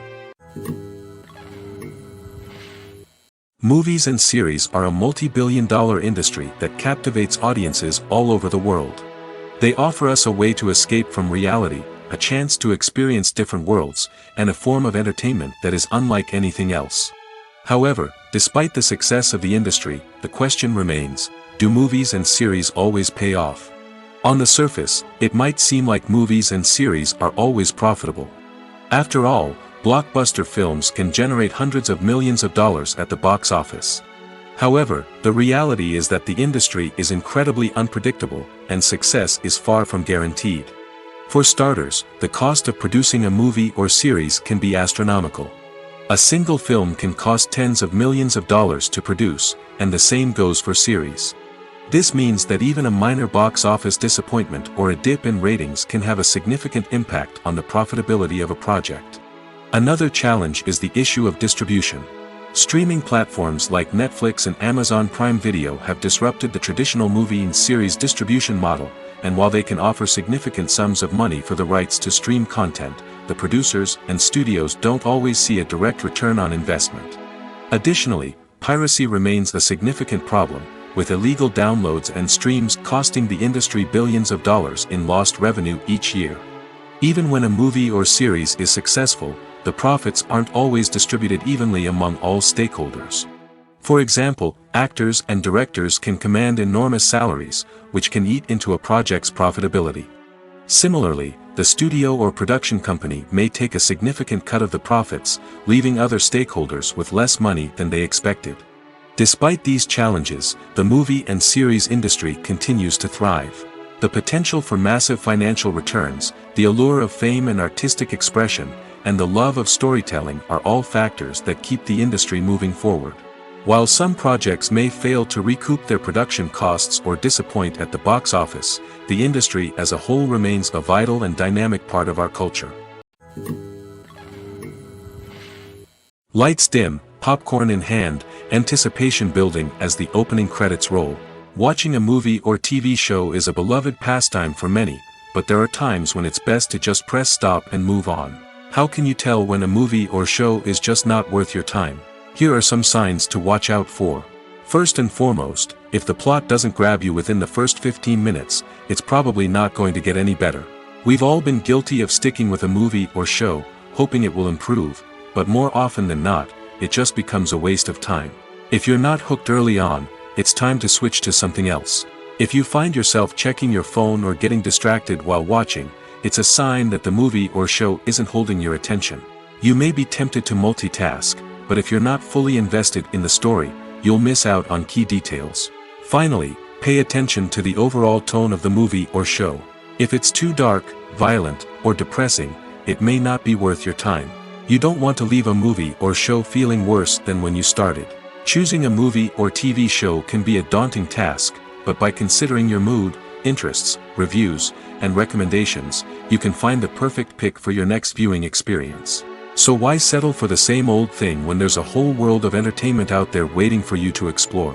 Movies and series are a multi-billion-dollar industry that captivates audiences all over the world. They offer us a way to escape from reality, a chance to experience different worlds, and a form of entertainment that is unlike anything else. However, despite the success of the industry, the question remains: do movies and series always pay off? On the surface, it might seem like movies and series are always profitable. After all, blockbuster films can generate hundreds of millions of dollars at the box office. However, the reality is that the industry is incredibly unpredictable, and success is far from guaranteed. For starters, the cost of producing a movie or series can be astronomical. A single film can cost tens of millions of dollars to produce, and the same goes for series. This means that even a minor box office disappointment or a dip in ratings can have a significant impact on the profitability of a project. Another challenge is the issue of distribution. Streaming platforms like Netflix and Amazon Prime Video have disrupted the traditional movie and series distribution model, and while they can offer significant sums of money for the rights to stream content, the producers and studios don't always see a direct return on investment. Additionally, piracy remains a significant problem, with illegal downloads and streams costing the industry billions of dollars in lost revenue each year. Even when a movie or series is successful, the profits aren't always distributed evenly among all stakeholders. For example, actors and directors can command enormous salaries, which can eat into a project's profitability. Similarly, the studio or production company may take a significant cut of the profits, leaving other stakeholders with less money than they expected. Despite these challenges, the movie and series industry continues to thrive. The potential for massive financial returns, the allure of fame and artistic expression, and the love of storytelling are all factors that keep the industry moving forward. While some projects may fail to recoup their production costs or disappoint at the box office, the industry as a whole remains a vital and dynamic part of our culture. Lights dim, popcorn in hand, anticipation building as the opening credits roll. Watching a movie or TV show is a beloved pastime for many, but there are times when it's best to just press stop and move on. How can you tell when a movie or show is just not worth your time? Here are some signs to watch out for. First and foremost, if the plot doesn't grab you within the first 15 minutes, it's probably not going to get any better. We've all been guilty of sticking with a movie or show, hoping it will improve, but more often than not, it just becomes a waste of time. If you're not hooked early on, it's time to switch to something else. If you find yourself checking your phone or getting distracted while watching, it's a sign that the movie or show isn't holding your attention. You may be tempted to multitask, but if you're not fully invested in the story, you'll miss out on key details. Finally, pay attention to the overall tone of the movie or show. If it's too dark, violent, or depressing, it may not be worth your time. You don't want to leave a movie or show feeling worse than when you started. Choosing a movie or TV show can be a daunting task, but by considering your mood, interests, reviews, and recommendations, you can find the perfect pick for your next viewing experience. So why settle for the same old thing when there's a whole world of entertainment out there waiting for you to explore?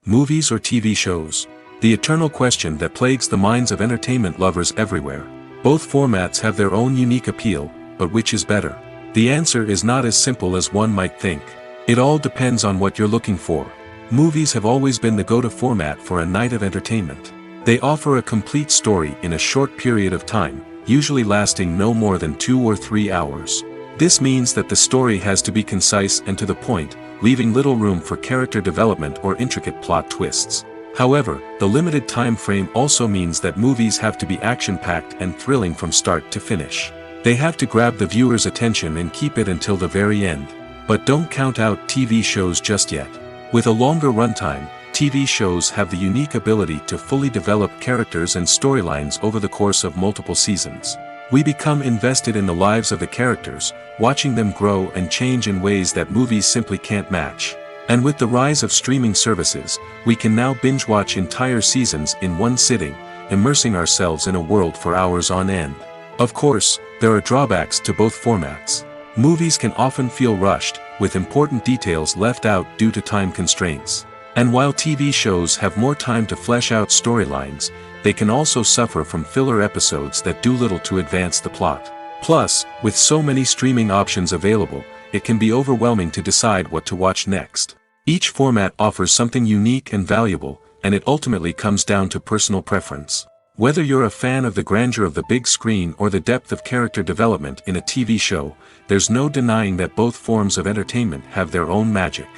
Movies or TV shows? The eternal question that plagues the minds of entertainment lovers everywhere. Both formats have their own unique appeal, but which is better? The answer is not as simple as one might think. It all depends on what you're looking for. Movies have always been the go-to format for a night of entertainment. They offer a complete story in a short period of time, usually lasting no more than 2 or 3 hours. This means that the story has to be concise and to the point, leaving little room for character development or intricate plot twists. However, the limited time frame also means that movies have to be action-packed and thrilling from start to finish. They have to grab the viewer's attention and keep it until the very end. But don't count out TV shows just yet. With a longer runtime, TV shows have the unique ability to fully develop characters and storylines over the course of multiple seasons. We become invested in the lives of the characters, watching them grow and change in ways that movies simply can't match. And with the rise of streaming services, we can now binge-watch entire seasons in one sitting, immersing ourselves in a world for hours on end. Of course, there are drawbacks to both formats. Movies can often feel rushed, with important details left out due to time constraints. And while TV shows have more time to flesh out storylines, they can also suffer from filler episodes that do little to advance the plot. Plus, with so many streaming options available, it can be overwhelming to decide what to watch next. Each format offers something unique and valuable, and it ultimately comes down to personal preference. Whether you're a fan of the grandeur of the big screen or the depth of character development in a TV show, there's no denying that both forms of entertainment have their own magic.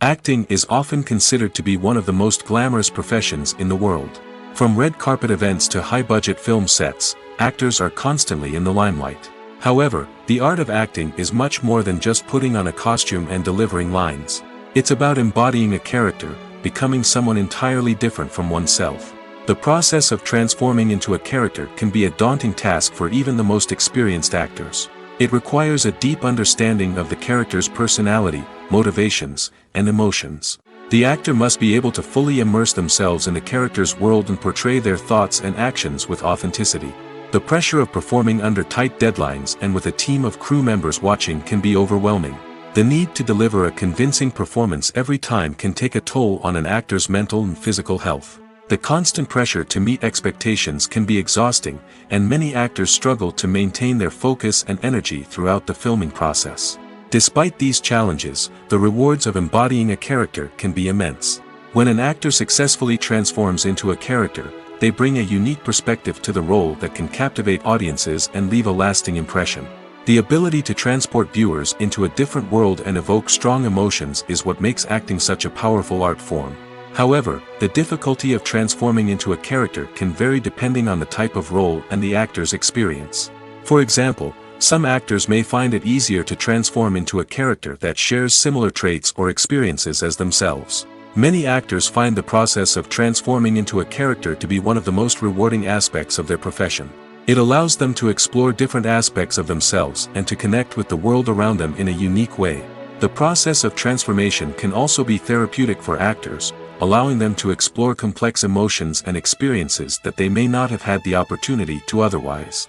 Acting is often considered to be one of the most glamorous professions in the world. From red carpet events to high-budget film sets, actors are constantly in the limelight. However, the art of acting is much more than just putting on a costume and delivering lines. It's about embodying a character, becoming someone entirely different from oneself. The process of transforming into a character can be a daunting task for even the most experienced actors. It requires a deep understanding of the character's personality, motivations, and emotions. The actor must be able to fully immerse themselves in the character's world and portray their thoughts and actions with authenticity. The pressure of performing under tight deadlines and with a team of crew members watching can be overwhelming. The need to deliver a convincing performance every time can take a toll on an actor's mental and physical health. The constant pressure to meet expectations can be exhausting, and many actors struggle to maintain their focus and energy throughout the filming process. Despite these challenges, the rewards of embodying a character can be immense. When an actor successfully transforms into a character, they bring a unique perspective to the role that can captivate audiences and leave a lasting impression. The ability to transport viewers into a different world and evoke strong emotions is what makes acting such a powerful art form. However, the difficulty of transforming into a character can vary depending on the type of role and the actor's experience. For example, some actors may find it easier to transform into a character that shares similar traits or experiences as themselves. Many actors find the process of transforming into a character to be one of the most rewarding aspects of their profession. It allows them to explore different aspects of themselves and to connect with the world around them in a unique way. The process of transformation can also be therapeutic for actors, allowing them to explore complex emotions and experiences that they may not have had the opportunity to otherwise.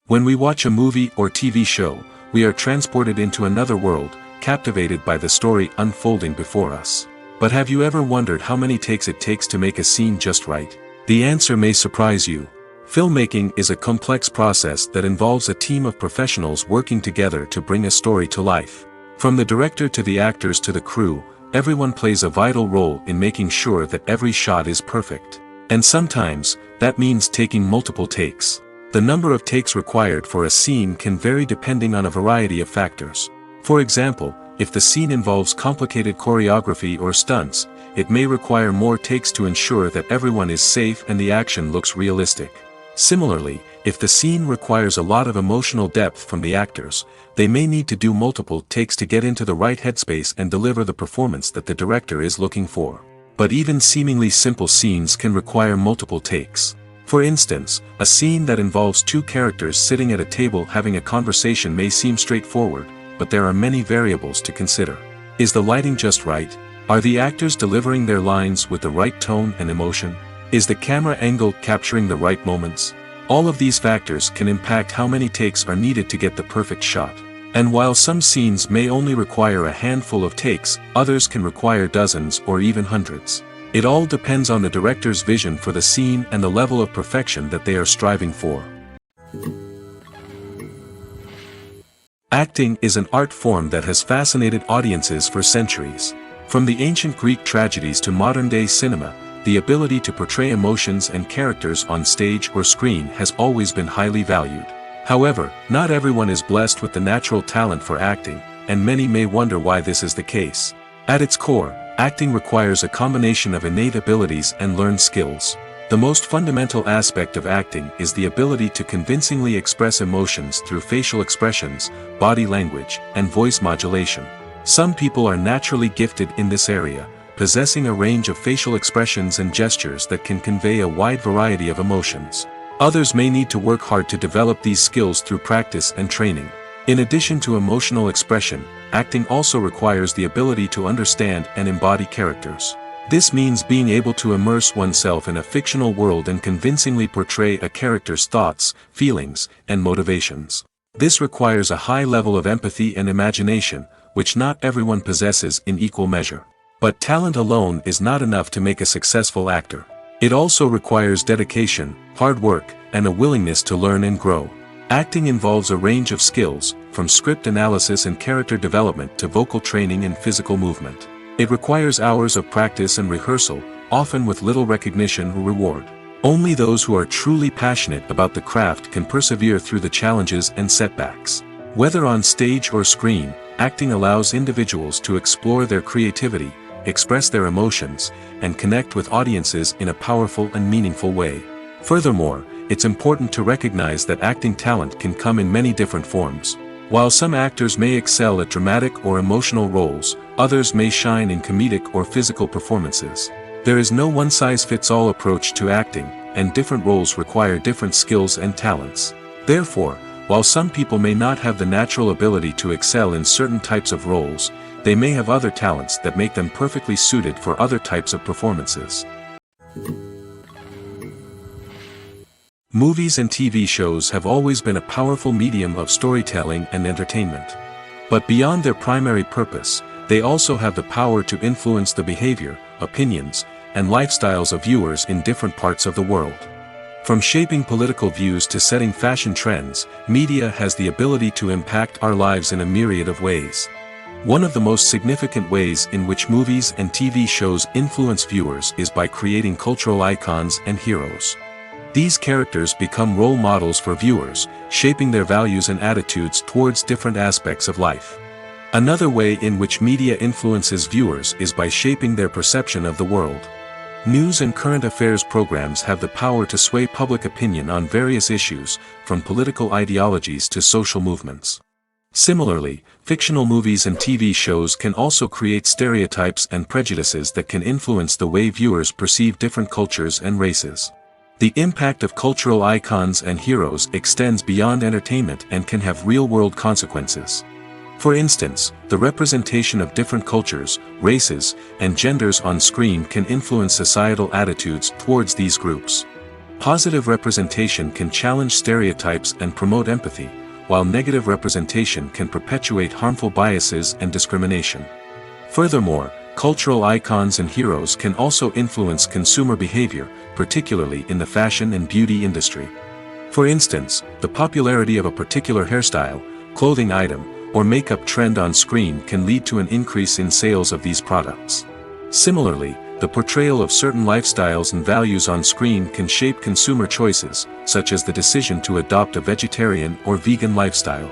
When we watch a movie or TV show, we are transported into another world, captivated by the story unfolding before us. But have you ever wondered how many takes it takes to make a scene just right? The answer may surprise you. Filmmaking is a complex process that involves a team of professionals working together to bring a story to life. From the director to the actors to the crew, everyone plays a vital role in making sure that every shot is perfect. And sometimes, that means taking multiple takes. The number of takes required for a scene can vary depending on a variety of factors. For example, if the scene involves complicated choreography or stunts, it may require more takes to ensure that everyone is safe and the action looks realistic. Similarly, if the scene requires a lot of emotional depth from the actors, they may need to do multiple takes to get into the right headspace and deliver the performance that the director is looking for. But even seemingly simple scenes can require multiple takes. For instance, a scene that involves two characters sitting at a table having a conversation may seem straightforward, but there are many variables to consider. Is the lighting just right? Are the actors delivering their lines with the right tone and emotion? Is the camera angle capturing the right moments? All of these factors can impact how many takes are needed to get the perfect shot. And while some scenes may only require a handful of takes, others can require dozens or even hundreds. It all depends on the director's vision for the scene and the level of perfection that they are striving for. Acting is an art form that has fascinated audiences for centuries. From the ancient Greek tragedies to modern-day cinema, the ability to portray emotions and characters on stage or screen has always been highly valued. However, not everyone is blessed with the natural talent for acting, and many may wonder why this is the case. At its core, acting requires a combination of innate abilities and learned skills. The most fundamental aspect of acting is the ability to convincingly express emotions through facial expressions, body language, and voice modulation. Some people are naturally gifted in this area, possessing a range of facial expressions and gestures that can convey a wide variety of emotions. Others may need to work hard to develop these skills through practice and training. In addition to emotional expression, acting also requires the ability to understand and embody characters. This means being able to immerse oneself in a fictional world and convincingly portray a character's thoughts, feelings, and motivations. This requires a high level of empathy and imagination, which not everyone possesses in equal measure. But talent alone is not enough to make a successful actor. It also requires dedication, hard work, and a willingness to learn and grow. Acting involves a range of skills, from script analysis and character development to vocal training and physical movement. It requires hours of practice and rehearsal, often with little recognition or reward. Only those who are truly passionate about the craft can persevere through the challenges and setbacks. Whether on stage or screen, acting allows individuals to explore their creativity, express their emotions, and connect with audiences in a powerful and meaningful way. Furthermore, it's important to recognize that acting talent can come in many different forms. While some actors may excel at dramatic or emotional roles, others may shine in comedic or physical performances. There is no one-size-fits-all approach to acting, and different roles require different skills and talents. Therefore, while some people may not have the natural ability to excel in certain types of roles, they may have other talents that make them perfectly suited for other types of performances. Movies and TV shows have always been a powerful medium of storytelling and entertainment. But beyond their primary purpose, they also have the power to influence the behavior, opinions, and lifestyles of viewers in different parts of the world. From shaping political views to setting fashion trends, media has the ability to impact our lives in a myriad of ways. One of the most significant ways in which movies and TV shows influence viewers is by creating cultural icons and heroes. These characters become role models for viewers, shaping their values and attitudes towards different aspects of life. Another way in which media influences viewers is by shaping their perception of the world. News and current affairs programs have the power to sway public opinion on various issues, from political ideologies to social movements. Similarly, fictional movies and TV shows can also create stereotypes and prejudices that can influence the way viewers perceive different cultures and races. The impact of cultural icons and heroes extends beyond entertainment and can have real-world consequences. For instance, the representation of different cultures, races, and genders on screen can influence societal attitudes towards these groups. Positive representation can challenge stereotypes and promote empathy, while negative representation can perpetuate harmful biases and discrimination. Furthermore, cultural icons and heroes can also influence consumer behavior, particularly in the fashion and beauty industry. For instance, the popularity of a particular hairstyle, clothing item, or makeup trend on screen can lead to an increase in sales of these products. Similarly, the portrayal of certain lifestyles and values on screen can shape consumer choices, such as the decision to adopt a vegetarian or vegan lifestyle.